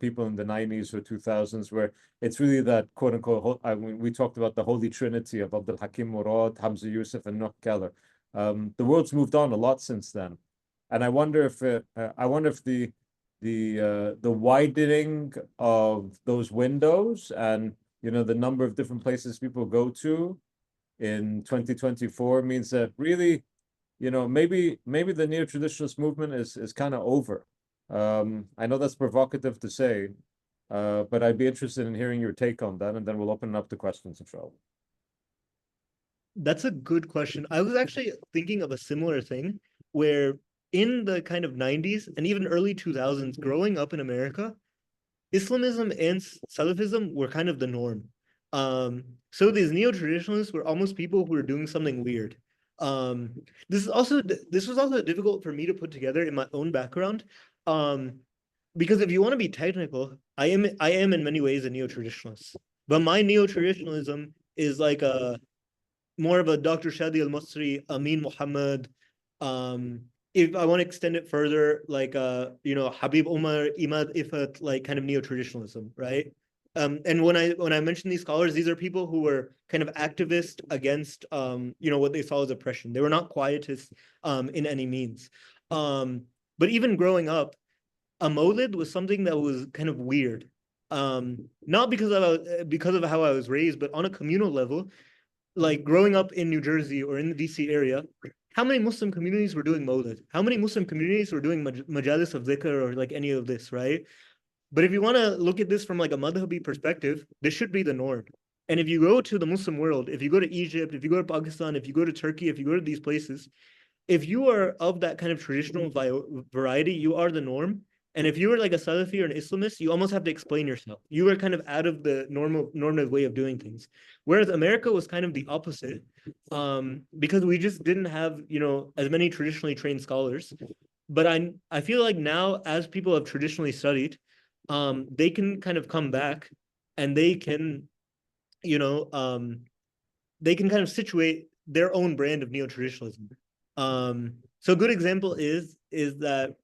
people in the 90s or 2000s, where it's really that quote unquote, we talked about the Holy Trinity of Abdul Hakim Murad, Hamza Yusuf, and Noor Keller. The world's moved on a lot since then. And I wonder if the widening of those windows and, the number of different places people go to in 2024 means that really, maybe the neo-traditionalist movement is kind of over. I know that's provocative to say, but I'd be interested in hearing your take on that, and then we'll open it up to questions, inshallah. That's a good question. I was actually thinking of a similar thing where in the kind of 90s and even early 2000s, growing up in America, Islamism and Salafism were kind of the norm. So these neo-traditionalists were almost people who were doing something weird. This was also difficult for me to put together in my own background. Because if you want to be technical, I am in many ways a neo-traditionalist. But my neo-traditionalism is like more of a Dr. Shadi al-Masri, Amin Muhammad. If I want to extend it further, like Habib Umar, Imad Ifat, like kind of neo-traditionalism, right? And when I mention these scholars, these are people who were kind of activist against what they saw as oppression. They were not quietists in any means. But even growing up, a Mawlid was something that was kind of weird. Not because of how I was raised, but on a communal level, like growing up in New Jersey or in the DC area, how many Muslim communities were doing Mawlid? How many Muslim communities were doing majalis of dhikr or like any of this, right? But if you want to look at this from like a madhabi perspective, this should be the norm. And if you go to the Muslim world, if you go to Egypt, if you go to Pakistan, if you go to Turkey, if you go to these places, if you are of that kind of traditional variety, you are the norm. And if you were like a Salafi or an Islamist, you almost have to explain yourself. You were kind of out of the normative way of doing things. Whereas America was kind of the opposite, because we just didn't have, as many traditionally trained scholars. But I feel like now, as people have traditionally studied, they can kind of come back and they can, they can kind of situate their own brand of neo-traditionalism. So a good example is that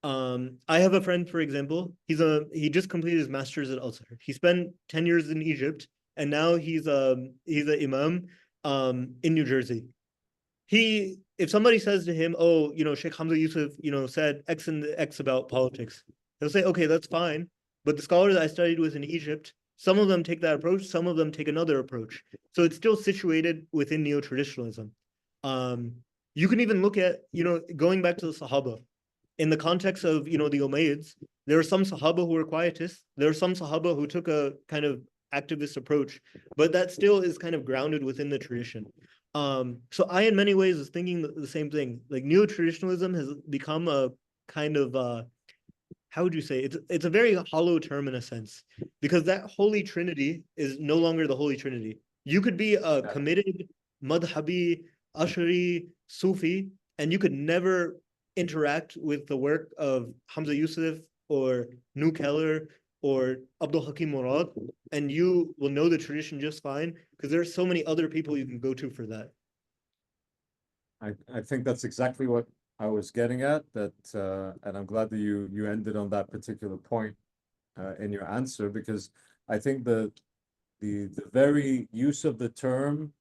I have a friend, for example, he just completed his master's at Al-Azhar. He spent 10 years in Egypt, and now he's an imam in New Jersey. If somebody says to him, "Oh, Sheikh Hamzah Yusuf, said X and X about politics," he'll say, "Okay, that's fine." But the scholars I studied with in Egypt, some of them take that approach, some of them take another approach. So it's still situated within neo-traditionalism. You can even look at, going back to the Sahaba. In the context of, the Umayyads, there are some Sahaba who were quietists. There are some Sahaba who took a kind of activist approach, but that still is kind of grounded within the tradition. So I, in many ways, is thinking the same thing. Like neo-traditionalism has become a kind of, how would you say? It's a very hollow term in a sense, because that Holy Trinity is no longer the Holy Trinity. You could be a committed madhabi, Ashari, Sufi, and you could never interact with the work of Hamza Yusuf or Noor Keller or Abdul Hakim Murad, and you will know the tradition just fine, because there are so many other people you can go to for that. I think that's exactly what I was getting at, and I'm glad that you ended on that particular point in your answer, because I think the very use of the term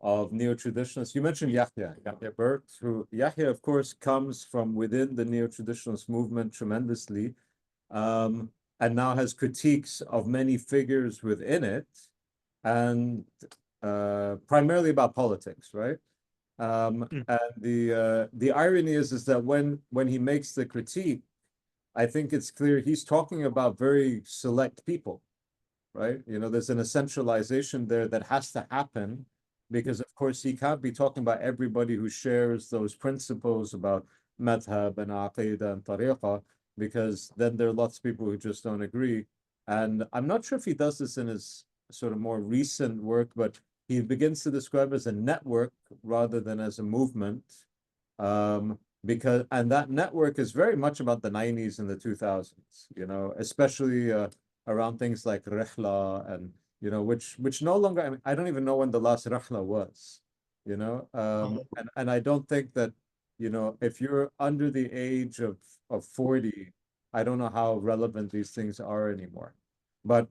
of neo-traditionalists, you mentioned Yahya Bert, Yahya, of course, comes from within the neo-traditionalist movement tremendously, and now has critiques of many figures within it, and primarily about politics, right? And the irony is that when he makes the critique, I think it's clear he's talking about very select people, right? There's an essentialization there that has to happen, because of course he can't be talking about everybody who shares those principles about madhab and aqidah and tariqah, because then there are lots of people who just don't agree. And I'm not sure if he does this in his sort of more recent work, but he begins to describe it as a network rather than as a movement, and that network is very much about the 90s and the 2000s, especially around things like Rihla and, which no longer, I don't even know when the last Rihla was. you know? Uh-huh. And I don't think that, you know, if you're under the age of 40, I don't know how relevant these things are anymore. But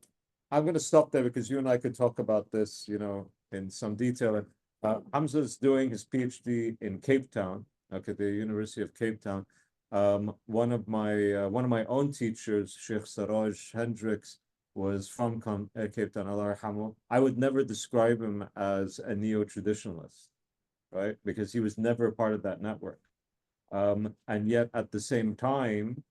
I'm going to stop there because you and I could talk about this, you know, in some detail. And Hamza's doing his PhD in Cape Town, okay, the University of Cape Town. One of my own teachers, Sheikh Saraj Hendricks, was from Cape Town, Allah yarhamu. I would never describe him as a neo-traditionalist, right? Because he was never part of that network. And yet at the same time,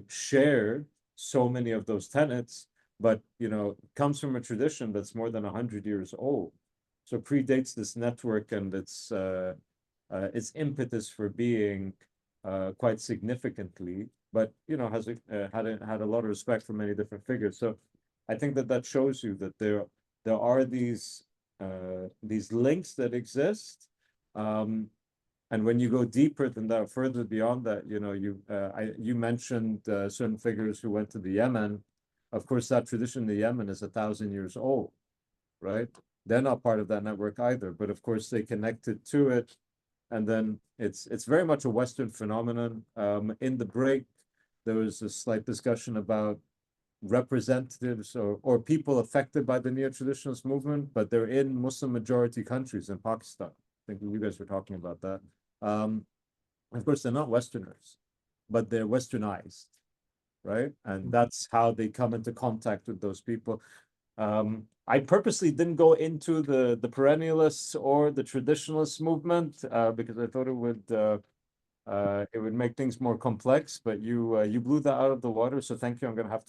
shared so many of those tenets, but, you know, comes from a tradition that's more than 100 years old. So predates this network and its impetus for being quite significantly, but, you know, has had a lot of respect for many different figures. So I think that shows you that there are these links that exist. And when you go deeper than that, further beyond that, you know, you mentioned certain figures who went to the Yemen. Of course, that tradition in the Yemen is 1,000 years old, right? They're not part of that network either, but of course they connected to it. And then it's very much a Western phenomenon. In the break, there was a slight discussion about representatives or people affected by the neo-traditionalist movement, but they're in Muslim majority countries in Pakistan. I think you guys were talking about that. Of course, they're not Westerners, but they're Westernized, right? And that's how they come into contact with those people. I purposely didn't go into the perennialists or the traditionalist movement because I thought it would make things more complex. But you blew that out of the water, so thank you. I'm gonna have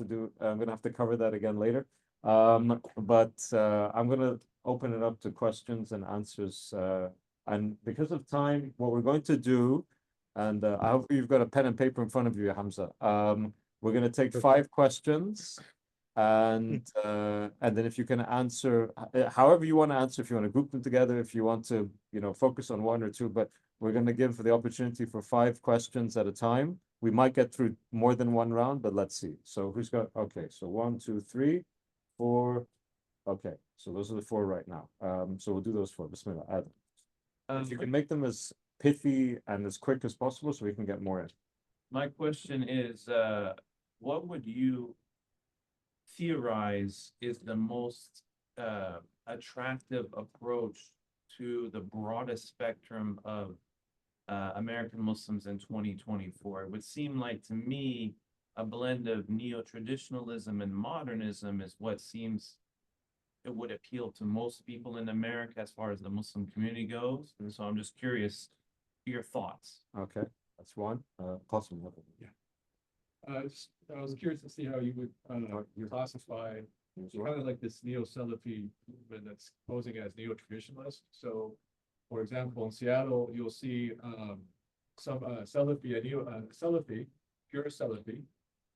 to cover that again later. But I'm gonna open it up to questions and answers. And because of time, what we're going to do, and I hope you've got a pen and paper in front of you, Hamza. We're gonna take 5 questions. And then if you can answer however you want to answer, if you want to group them together, if you want to, you know, focus on 1 or 2, but we're going to give the opportunity for 5 questions at a time. We might get through more than 1 round, but let's see. So who's got, okay, so 1, 2, 3, 4. Okay, so those are the 4 right now. So we'll do those 4. Bismillah, Adam. If you can make them as pithy and as quick as possible so we can get more in. My question is, what would you theorize is the most attractive approach to the broadest spectrum of American Muslims in 2024? It would seem like to me a blend of neo-traditionalism and modernism is what seems it would appeal to most people in America as far as the Muslim community goes. And so I'm just curious your thoughts. Okay, that's 1. Qasim. Yeah. I was curious to see how you would classify kind of like this neo-Salafi movement that's posing as neo-traditionalist. So, for example, in Seattle, you'll see some Salafi, Salafi, pure Salafi,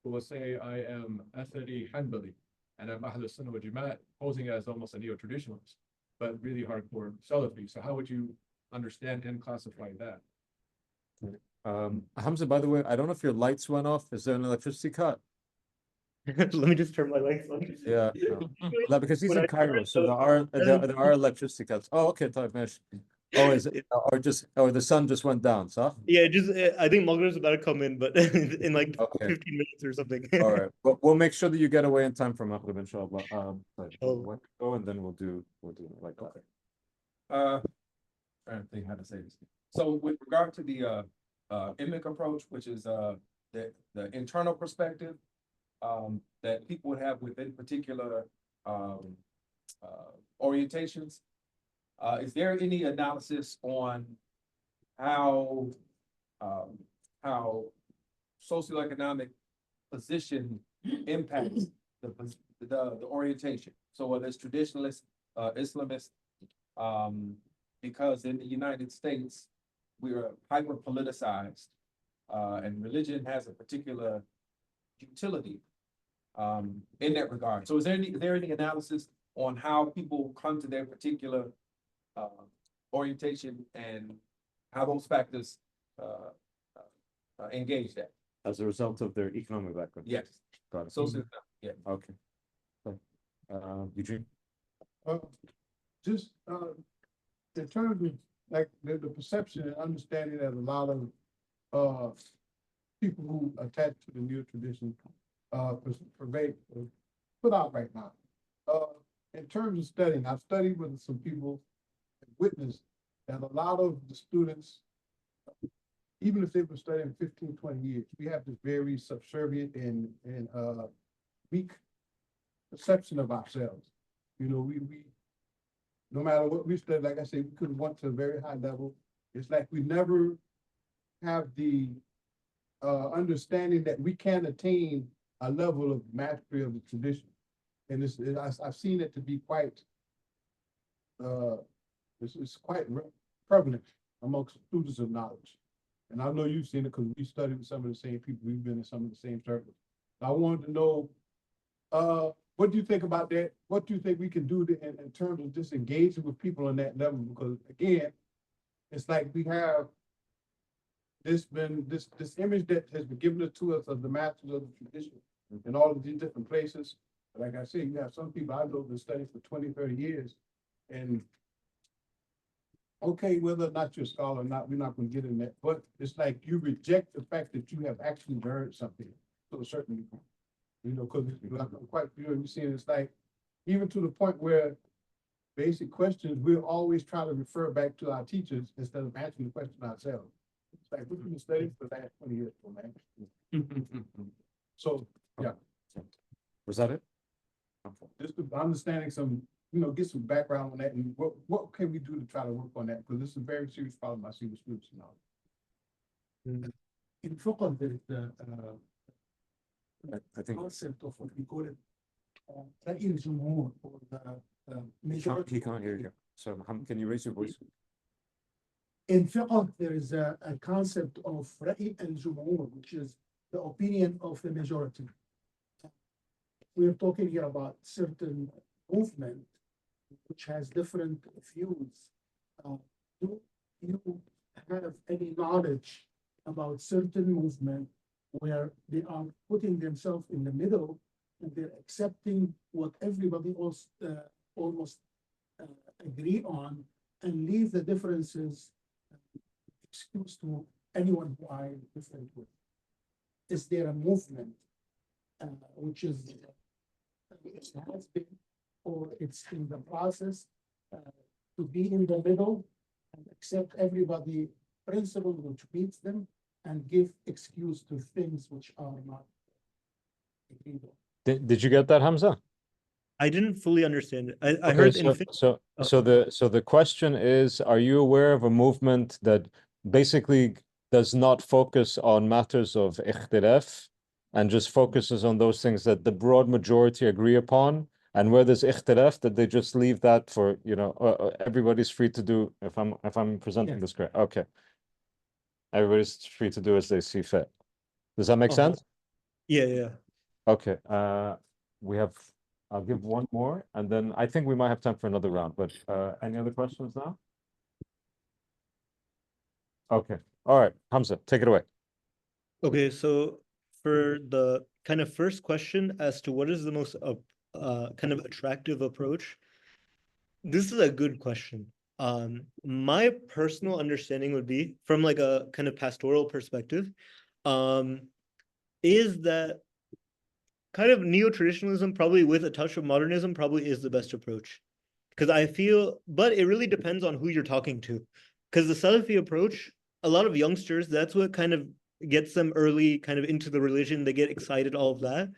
who will say, I am Athari Hanbali, and I'm Ahlus Sunnah wal Jama'at, posing as almost a neo-traditionalist, but really hardcore Salafi. So how would you understand and classify that? Hamza, by the way, I don't know if your lights went off. Is there an electricity cut? Let me just turn my lights on. Yeah, no, because he's When in I Cairo, turn so those there are electricity cuts. Oh, okay, طيب ماشي. Oh, is it, or the sun just went down, صح? Yeah, just I think Maghrib's about to come in, but in like Okay. 15 minutes or something. All right, but we'll make sure that you get away in time for Maghrib, inshallah. طيب, Oh. go and then we'll do it like that. Trying to think how to say this. So with regard to the emic approach, which is the internal perspective that people would have within particular orientations, is there any analysis on how socioeconomic position impacts the orientation? So whether it's traditionalist, Islamist, because in the United States, we are hyper politicized, and religion has a particular utility in that regard. So is there any analysis on how people come to their particular orientation and how those factors engage that? As a result of their economic background? Yes. Got it. So, yeah. Okay. Eugene? Just in terms of like the perception and understanding that a lot of people who attach to the neo tradition pervade put out right now. In terms of studying, I've studied with some people and witnessed that a lot of the students, even if they've been studying 15, 20 years, we have this very subservient and weak perception of ourselves. You know, we no matter what we study, like I said, we could want to a very high level. It's like we never have the understanding that we can attain a level of mastery of the tradition. And I've seen it to be quite, it's quite prevalent amongst students of knowledge. And I know you've seen it because we studied with some of the same people, we've been in some of the same circles. I wanted to know, what do you think about that? What do you think we can do in terms of just engaging with people on that level? Because again, it's like we have this image that has been given to us of the masters of the tradition in all of these different places. Like I said, you have some people I know been studying for 20, 30 years. And okay, whether or not you're a scholar or not, we're not going to get in that. But it's like you reject the fact that you have actually learned something to a certain degree. You know, because I'm quite sure you've seen it's like, even to the point where basic questions, we'll always try to refer back to our teachers instead of answering the question ourselves. It's like, we've been studying for the last 20 years, man. So, yeah. Was that it? Just understanding some, you know, get some background on that and what can we do to try to work on that? Because this is a very serious problem I see with students now. In fiqh, there is the I think concept of what we call it رأي الجمهور, or the majority. he can't hear you. So can you raise your voice? In fiqh, there is a concept of رأي الجمهور, which is the opinion of the majority. We're talking here about certain movement which has different views. Do you have any knowledge about certain movement where they are putting themselves in the middle and they're accepting what everybody else almost agree on, and leave the differences excuse to anyone who are different with? Is there a movement which is it has been, or it's in the process to be in the middle and accept everybody principle which beats them and give excuse to things which are not agreed on? Did you get that, Hamzah? I didn't fully understand it. I Okay, heard so the question is, are you aware of a movement that basically does not focus on matters of ikhtilaf and just focuses on those things that the broad majority agree upon, and where there's ikhtilaf, that they just leave that for, you know, everybody's free to do, if I'm presenting this correct? Okay. Everybody's free to do as they see fit. Does that make sense? Yeah. Okay, I'll give one more, and then I think we might have time for another round, but any other questions now? Okay, all right, Hamzah, take it away. Okay, so for the kind of first question as to what is the most kind of attractive approach, this is a good question. My personal understanding would be, from like a kind of pastoral perspective, is that kind of neo-traditionalism, probably with a touch of modernism, probably is the best approach. Because I feel, but it really depends on who you're talking to. Because the Salafi approach, a lot of youngsters, that's what kind of gets them early kind of into the religion. They get excited, all of that.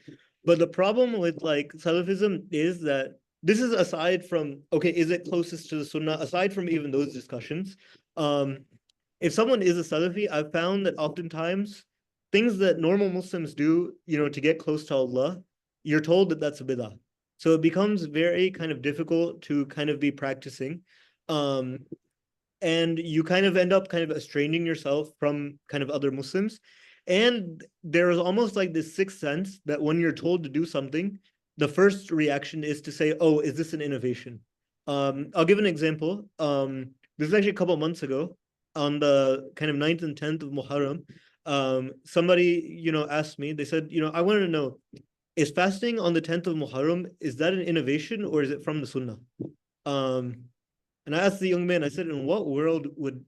But the problem with like Salafism is that this is aside from, okay, is it closest to the Sunnah? Aside from even those discussions, if someone is a Salafi, I've found that oftentimes things that normal Muslims do, you know, to get close to Allah, you're told that that's a bid'ah. So it becomes very kind of difficult to kind of be practicing. And you kind of end up kind of estranging yourself from kind of other Muslims. And there is almost like this sixth sense that when you're told to do something, the first reaction is to say, oh, is this an innovation? I'll give an example. This is actually a couple of months ago, on the kind of 9th and 10th of Muharram. Somebody, you know, asked me, they said, you know, I want to know, is fasting on the 10th of Muharram, is that an innovation or is it from the Sunnah? And I asked the young man, I said, in what world would,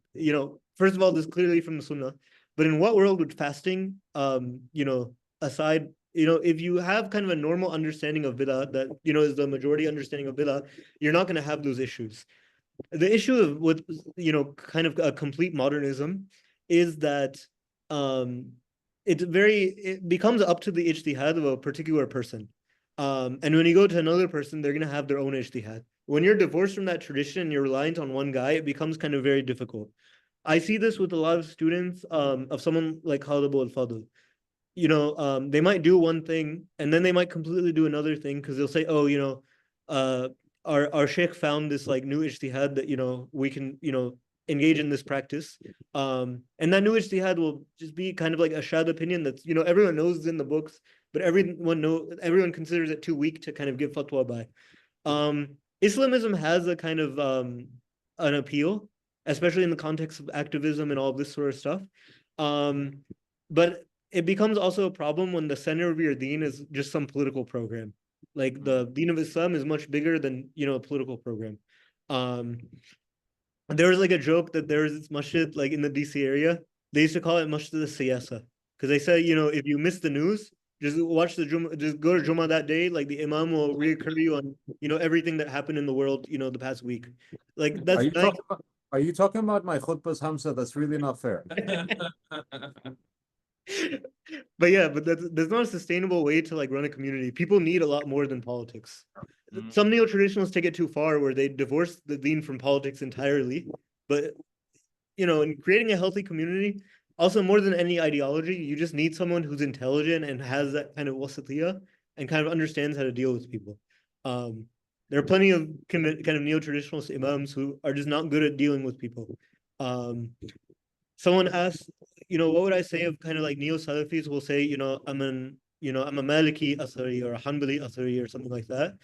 first of all, this is clearly from the Sunnah, but in what world would fasting, aside, if you have kind of a normal understanding of bid'ah that, is the majority understanding of bid'ah, you're not going to have those issues. The issue with, kind of a complete modernism is that it becomes up to the ijtihad of a particular person. And when you go to another person, they're going to have their own ijtihad. When you're divorced from that tradition and you're reliant on one guy, it becomes kind of very difficult. I see this with a lot of students of someone like Khalid al-Fadl. They might do one thing and then they might completely do another thing because they'll say, oh, our sheikh found this like new ijtihad that, we can, engage in this practice. And that new ijtihad will just be kind of like a shad opinion that's, everyone knows is in the books, but everyone considers it too weak to kind of give fatwa by. Islamism has a kind of an appeal, especially in the context of activism and all of this sort of stuff. But it becomes also a problem when the center of your deen is just some political program. Like the deen of Islam is much bigger than, a political program. There was like a joke that there was this masjid like in the DC area. They used to call it Masjid al-Siyasa because they said, if you miss the news, just watch the Jummah, just go to Jummah that day. Like the Imam will reoccur you on, everything that happened in the world, the past week. Like that's nice. Are you talking about my khutbahs, Hamzah? That's really not fair. But yeah, but there's not a sustainable way to like run a community. People need a lot more than politics. Some neo-traditionalists take it too far where they divorce the deen from politics entirely. But in creating a healthy community, also more than any ideology, you just need someone who's intelligent and has that kind of wasatiyah and kind of understands how to deal with people. There are plenty of kind of neo-traditionalist imams who are just not good at dealing with people. Someone asked, what would I say of kind of like neo-Salafis will say, I'm a Maliki Athari or a Hanbali Athari or something like that.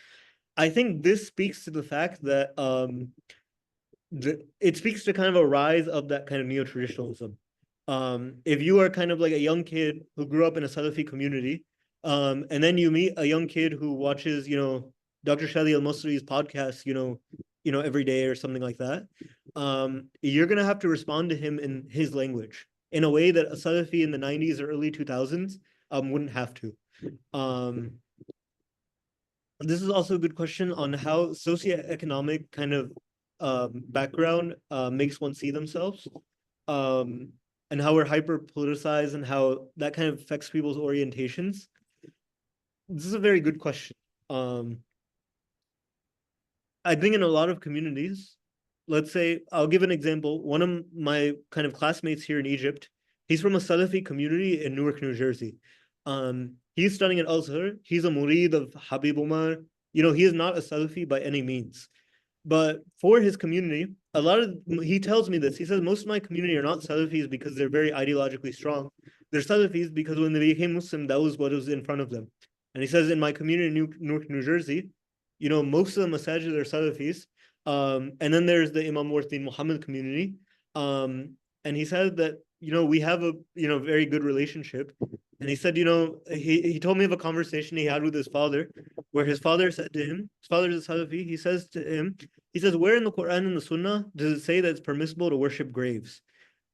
I think this speaks to the fact that it speaks to kind of a rise of that kind of neo-traditionalism. If you are kind of like a young kid who grew up in a Salafi community, and then you meet a young kid who watches, Dr. Shadi al-Masri's podcast, every day or something like that, you're going to have to respond to him in his language in a way that a Salafi in the 90s or early 2000s wouldn't have to. This is also a good question on how socioeconomic kind of background makes one see themselves, and how we're hyper politicized and how that kind of affects people's orientations. This is a very good question. I think in a lot of communities, let's say, I'll give an example. One of my kind of classmates here in Egypt, he's from a Salafi community in Newark, New Jersey. He's studying at Azhar. He's a murid of Habib Umar. He is not a Salafi by any means. But for his community, he tells me this. He says, most of my community are not Salafis because they're very ideologically strong. They're Salafis because when they became Muslim, that was what was in front of them. And he says, in my community in Newark, New Jersey, most of the masajid are Salafis. And then there's the Imam Warthin Muhammad community. And he said that, we have a, very good relationship. And he said, he told me of a conversation he had with his father, where his father said to him, his father is a Salafi, he says to him, where in the Quran and the Sunnah does it say that it's permissible to worship graves?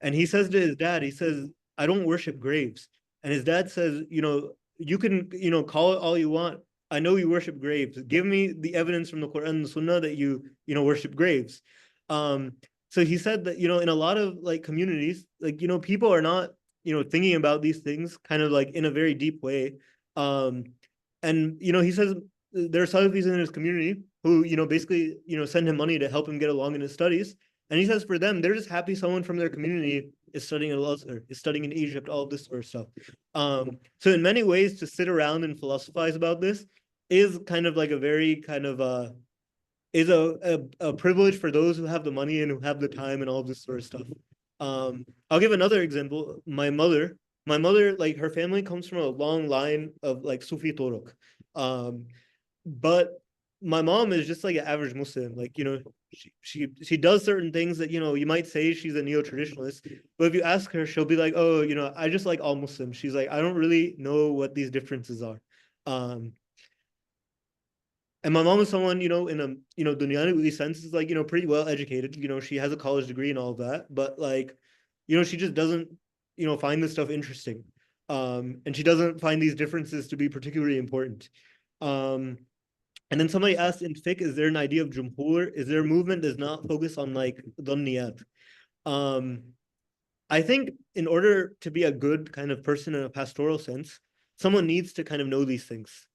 And he says to his dad, he says, I don't worship graves. And his dad says, you can, call it all you want. I know you worship graves. Give me the evidence from the Quran and the Sunnah that you worship graves. So he said that, in a lot of like communities, like, people are not, thinking about these things kind of like in a very deep way. And, he says there are Salafis in his community who, basically, send him money to help him get along in his studies. And he says for them, they're just happy someone from their community is studying at Al-Azhar, is studying in Egypt, all of this sort of stuff. So in many ways, to sit around and philosophize about this is kind of like a very kind of is a privilege for those who have the money and who have the time and all of this sort of stuff. I'll give another example. My mother, like her family comes from a long line of like Sufi Toruk. But my mom is just like an average Muslim. Like, she does certain things that, you might say she's a neo-traditionalist, but if you ask her, she'll be like, oh, I just like all Muslims. She's like, I don't really know what these differences are. And my mom is someone, in a, dunyanawi sense is like, pretty well educated. She has a college degree and all of that, but like, she just doesn't, find this stuff interesting. And she doesn't find these differences to be particularly important. And then somebody asked in fiqh, is there an idea of jumhur? Is there a movement that does not focus on like dhanniyat? I think in order to be a good kind of person in a pastoral sense, someone needs to kind of know these things.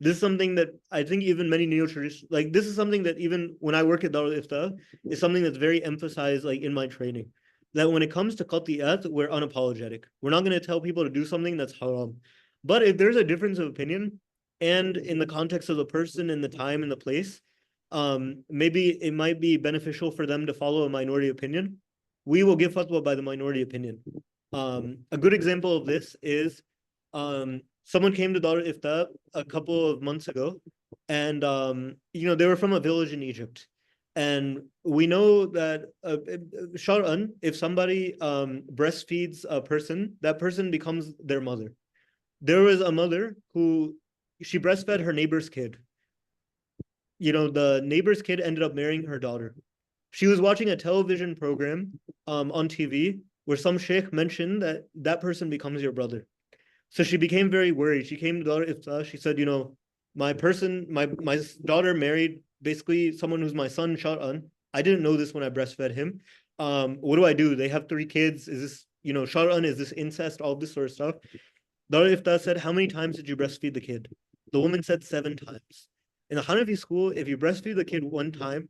This is something that I think even many neo-traditional, like this is something that even when I work at Darul Ifta, is something that's very emphasized like in my training. That when it comes to qat'iyat, we're unapologetic. We're not going to tell people to do something that's haram. But if there's a difference of opinion, and in the context of the person and the time and the place, maybe it might be beneficial for them to follow a minority opinion. We will give fatwa by the minority opinion. A good example of this is someone came to Darul Ifta a couple of months ago, and they were from a village in Egypt. And we know that shar'an, if somebody breastfeeds a person, that person becomes their mother. There was a mother who she breastfed her neighbor's kid. The neighbor's kid ended up marrying her daughter. She was watching a television program on TV where some sheikh mentioned that that person becomes your brother. So she became very worried. She came to Darul Ifta. She said, my daughter married basically someone who's my son, Shar'an. I didn't know this when I breastfed him. What do I do? They have 3 kids. Is this, Shar'an, is this incest, all this sort of stuff? Darul Ifta said, how many times did you breastfeed the kid? The woman said 7 times. In the Hanafi school, if you breastfeed the kid 1 time,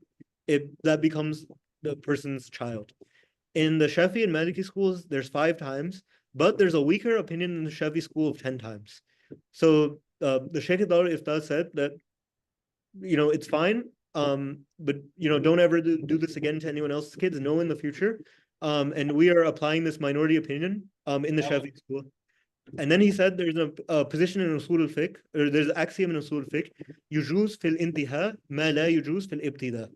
that becomes the person's child. In the Shafi and Maliki schools, there's 5 times, but there's a weaker opinion in the Shafi school of 10 times. So the Shaykh Darul Ifta said that, it's fine, but, don't ever do this again to anyone else's kids, no in the future. And we are applying this minority opinion in the Shafi school. And then he said there's a position in Usul al-Fiqh, or there's an axiom in Usul al-Fiqh, yujuz fil intiha ma la yujuz fil ibtida.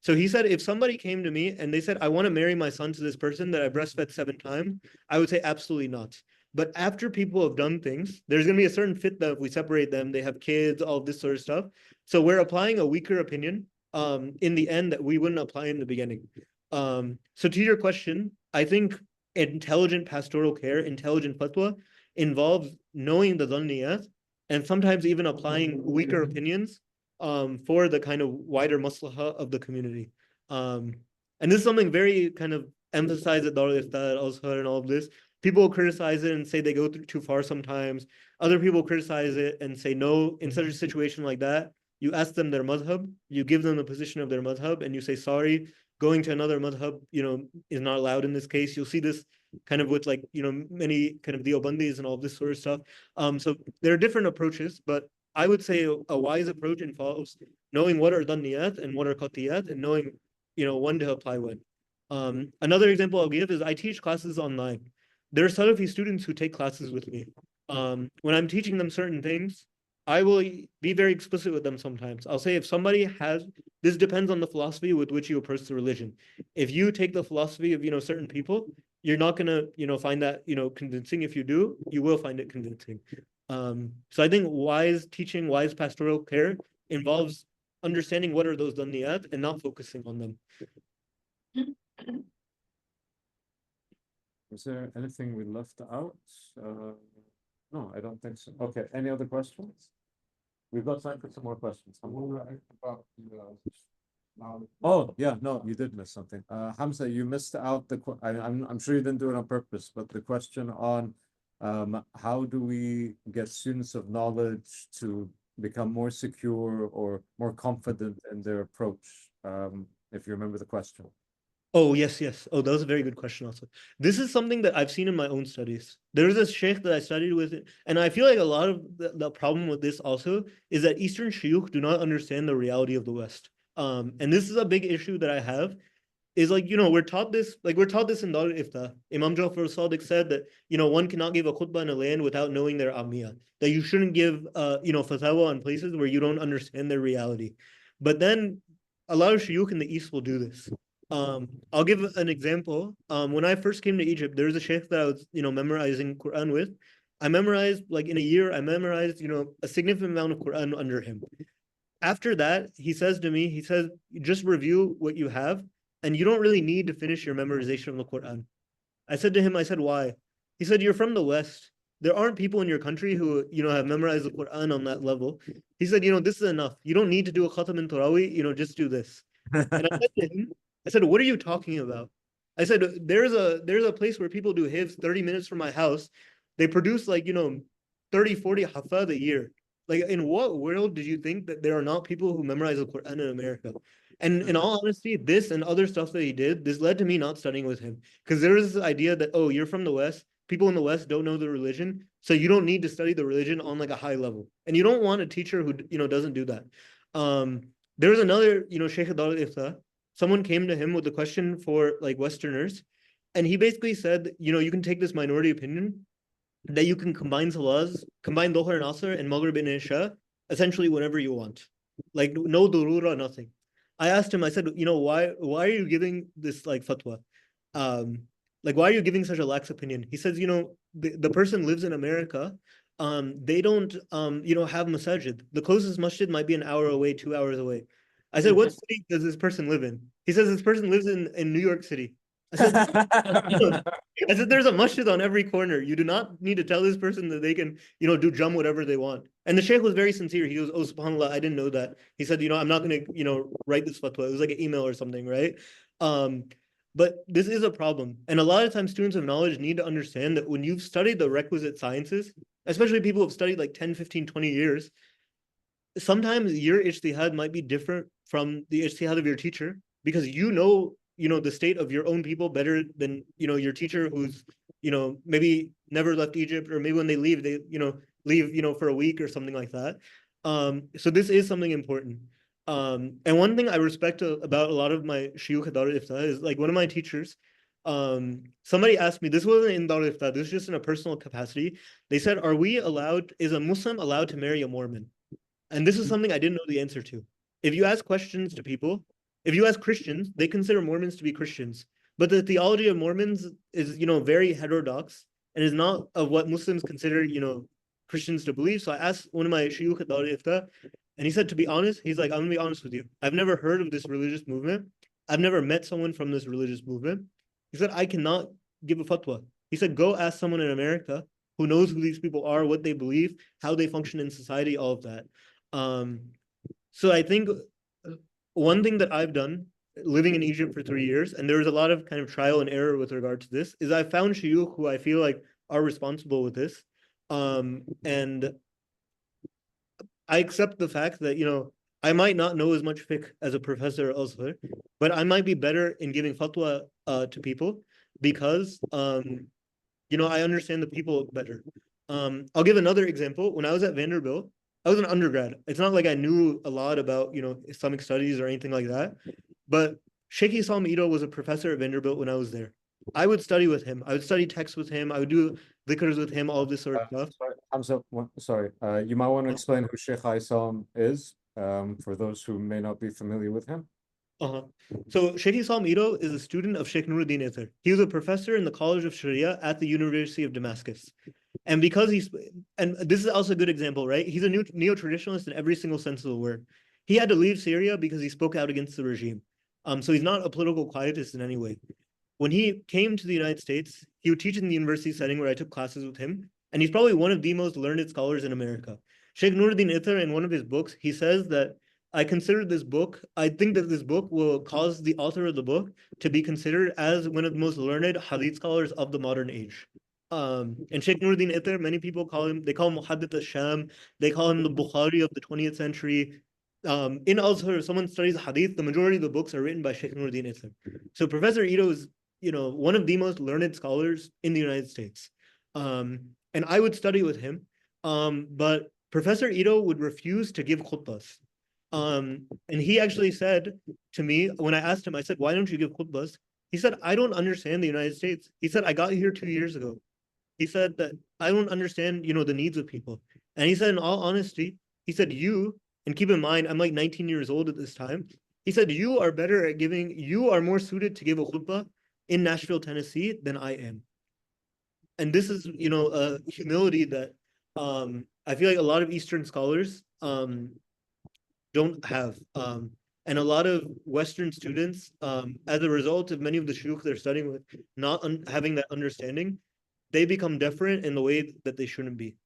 So he said, if somebody came to me and they said, I want to marry my son to this person that I breastfed 7 times, I would say absolutely not. But after people have done things, there's going to be a certain fitna if we separate them, they have kids, all this sort of stuff. So we're applying a weaker opinion in the end that we wouldn't apply in the beginning. So to your question, I think intelligent pastoral care, intelligent fatwa involves knowing the dhanniyat and sometimes even applying weaker opinions for the kind of wider maslaha of the community. And this is something very kind of emphasized at Darul Ifta, Azhar, and all of this. People criticize it and say they go too far sometimes. Other people criticize it and say, no, in such a situation like that, you ask them their madhab, you give them the position of their madhab, and you say, sorry, going to another madhab, is not allowed in this case. You'll see this kind of with like, many kind of Deobandis and all this sort of stuff. So there are different approaches, but I would say a wise approach involves knowing what are dhanniyat and what are qat'iyat and knowing, when to apply when. Another example I'll give is I teach classes online. There are Salafi students who take classes with me. When I'm teaching them certain things, I will be very explicit with them sometimes. I'll say if somebody has, this depends on the philosophy with which you approach the religion. If you take the philosophy of, certain people, you're not going to, find that, convincing. If you do, you will find it convincing. So I think wise teaching, wise pastoral care involves understanding what are those dhanniyat and not focusing on them. Is there anything we left out? No, I don't think so. Okay, any other questions? We've got time for some more questions. Oh, yeah, no, you did miss something. Hamzah, you missed out I'm sure you didn't do it on purpose, but the question on how do we get students of knowledge to become more secure or more confident in their approach? If you remember the question. Oh, yes. Oh, that was a very good question also. This is something that I've seen in my own studies. There was a sheikh that I studied with, and I feel like a lot of the problem with this also is that Eastern shuyukh do not understand the reality of the West. And this is a big issue that I have, is like, we're taught this in Darul Ifta. Imam Jafar Sadiq said that, one cannot give a khutbah in a land without knowing their amiyah, that you shouldn't give, fatwa on places where you don't understand their reality. But then a lot of shuyukh in the East will do this. I'll give an example. When I first came to Egypt, there was a sheikh that I was, memorizing Quran with. I memorized, like in a year, a significant amount of Quran under him. after that, he says to me, he says, just review what you have, and you don't really need to finish your memorization of the Quran. I said to him, I said, why? He said, you're from the West. There aren't people in your country who, have memorized the Quran on that level. He said, this is enough. You don't need to do a khatam in Taraweeh, just do this. And I said to him, I said, what are you talking about? I said, there's a place where people do hifz 30 minutes from my house. They produce 30, 40 hafad a year. Like, in what world did you think that there are not people who memorize the Quran in America? And in all honesty, this and other stuff that he did, this led to me not studying with him. Because there is this idea that, oh, you're from the West, people in the West don't know the religion, so you don't need to study the religion on like a high level. And you don't want a teacher who, doesn't do that. There was another, Sheikh al-Ifta, someone came to him with a question for like Westerners, and he basically said, you can take this minority opinion that you can combine salahs, combine Dhuhr and Asr and Maghrib and Isha, essentially whenever you want. Like no durura, nothing. I asked him, I said, why are you giving this like fatwa? Like, why are you giving such a lax opinion? He says, the person lives in America. They don't, have masajid. The closest masjid might be an hour away, 2 hours away. I said, what city does this person live in? He says, this person lives in New York City. I said, I said, there's a masjid on every corner. You do not need to tell this person that they can, do jam whatever they want. And the sheikh was very sincere. He goes, oh, subhanAllah, I didn't know that. He said, I'm not going to, write this fatwa. It was like an email or something, right? But this is a problem. And a lot of times students of knowledge need to understand that when you've studied the requisite sciences, especially people who have studied like 10, 15, 20 years, sometimes your ijtihad might be different from the ijtihad of your teacher because the state of your own people better than, your teacher who's, maybe never left Egypt, or maybe when they leave, they, leave, for a week or something like that. So this is something important. And one thing I respect about a lot of my shuyukh at Dar al-Ifta is like one of my teachers, somebody asked me, this wasn't in Dar al-Ifta, this was just in a personal capacity. They said, is a Muslim allowed to marry a Mormon? And this is something I didn't know the answer to. If you ask questions to people, if you ask Christians, they consider Mormons to be Christians. But the theology of Mormons is, very heterodox and is not of what Muslims consider, Christians to believe. So I asked one of my shuyukh at Dar al-Ifta, and he said, to be honest, he's like, I'm gonna be honest with you. I've never heard of this religious movement. I've never met someone from this religious movement. He said, I cannot give a fatwa. He said, go ask someone in America who knows who these people are, what they believe, how they function in society, all of that. So I think one thing that I've done living in Egypt for 3 years, and there was a lot of kind of trial and error with regard to this, is I found shuyukh who I feel like are responsible with this. And I accept the fact that, I might not know as much fiqh as a professor at Azhar, but I might be better in giving fatwa to people because, I understand the people better. I'll give another example. When I was at Vanderbilt, I was an undergrad. It's not like I knew a lot about, Islamic studies or anything like that. But Sheikh Isam Ito was a professor at Vanderbilt when I was there. I would study with him. I would study texts with him. I would do dhikrs with him, all of this sort of stuff. Sorry, Hamzah, sorry. You might want to explain who Sheikh Isam is, for those who may not be familiar with him. So Sheikh Isam Ito is a student of Sheikh Nuruddin Ither. He was a professor in the College of Sharia at the University of Damascus. And because and this is also a good example, right? He's a neo-traditionalist in every single sense of the word. He had to leave Syria because he spoke out against the regime. So he's not a political quietist in any way. When he came to the United States, he would teach in the university setting where I took classes with him. And he's probably one of the most learned scholars in America. Sheikh Nuruddin Ither, in one of his books, he says that I think that this book will cause the author of the book to be considered as one of the most learned hadith scholars of the modern age. And Sheikh Nuruddin Ither, many people call him Muhaddith al-Sham, they call him the Bukhari of the 20th century. In Azhar, if someone studies hadith, the majority of the books are written by Sheikh Nuruddin Ither. So Professor Ito is, one of the most learned scholars in the United States. And I would study with him, but Professor Ito would refuse to give khutbahs. And he actually said to me, when I asked him, I said, why don't you give khutbahs? He said, I don't understand the United States. He said, I got here 2 years ago. He said that I don't understand, the needs of people. And he said, in all honesty, he said, and keep in mind, I'm like 19 years old at this time. He said, you are more suited to give a khutbah in Nashville, Tennessee than I am. And this is, a humility that I feel like a lot of Eastern scholars don't have. And a lot of Western students, as a result of many of the shuyukh they're studying with not having that understanding, they become different in the way that they shouldn't be.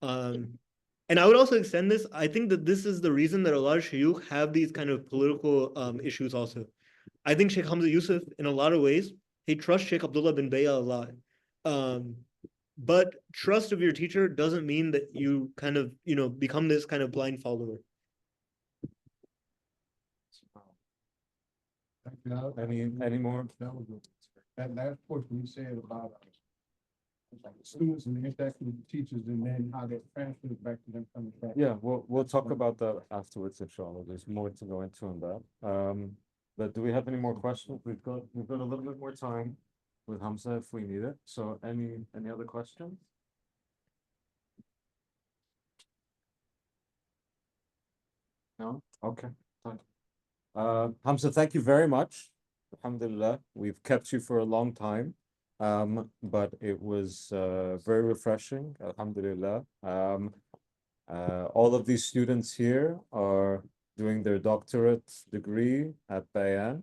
And I would also extend this. I think that this is the reason that a lot of shuyukh have these kind of political issues also. I think Sheikh Hamzah Yusuf, in a lot of ways, he trusts Sheikh Abdullah bin Bayya a lot. But trust of your teacher doesn't mean that you kind of, become this kind of blind follower. Any more? That was good. That last portion you said about like students and the interaction with the teachers and then how that transfers back to them coming back. Yeah, we'll talk about that afterwards, inshallah. There's more to go into on that. But do we have any more questions? We've got a little bit more time with Hamzah if we need it. So any other questions? No? Okay. Fine. Hamzah, thank you very much. Alhamdulillah, we've kept you for a long time. But it was very refreshing, alhamdulillah. All of these students here are doing their doctorate degree at Bayan.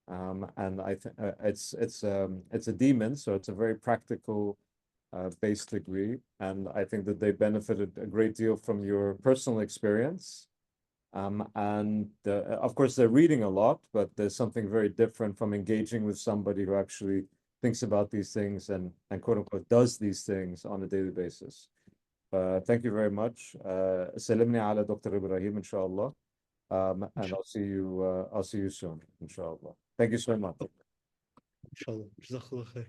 And I think it's a demon, so it's a very practical based degree. And I think that they benefited a great deal from your personal experience. And of course, they're reading a lot, but there's something very different from engaging with somebody who actually thinks about these things and quote unquote does these things on a daily basis. Thank you very much. Salimni ala Dr. Ibrahim, inshallah. And I'll see you soon, inshallah. Thank you so much. Inshallah. Jazakallah khair.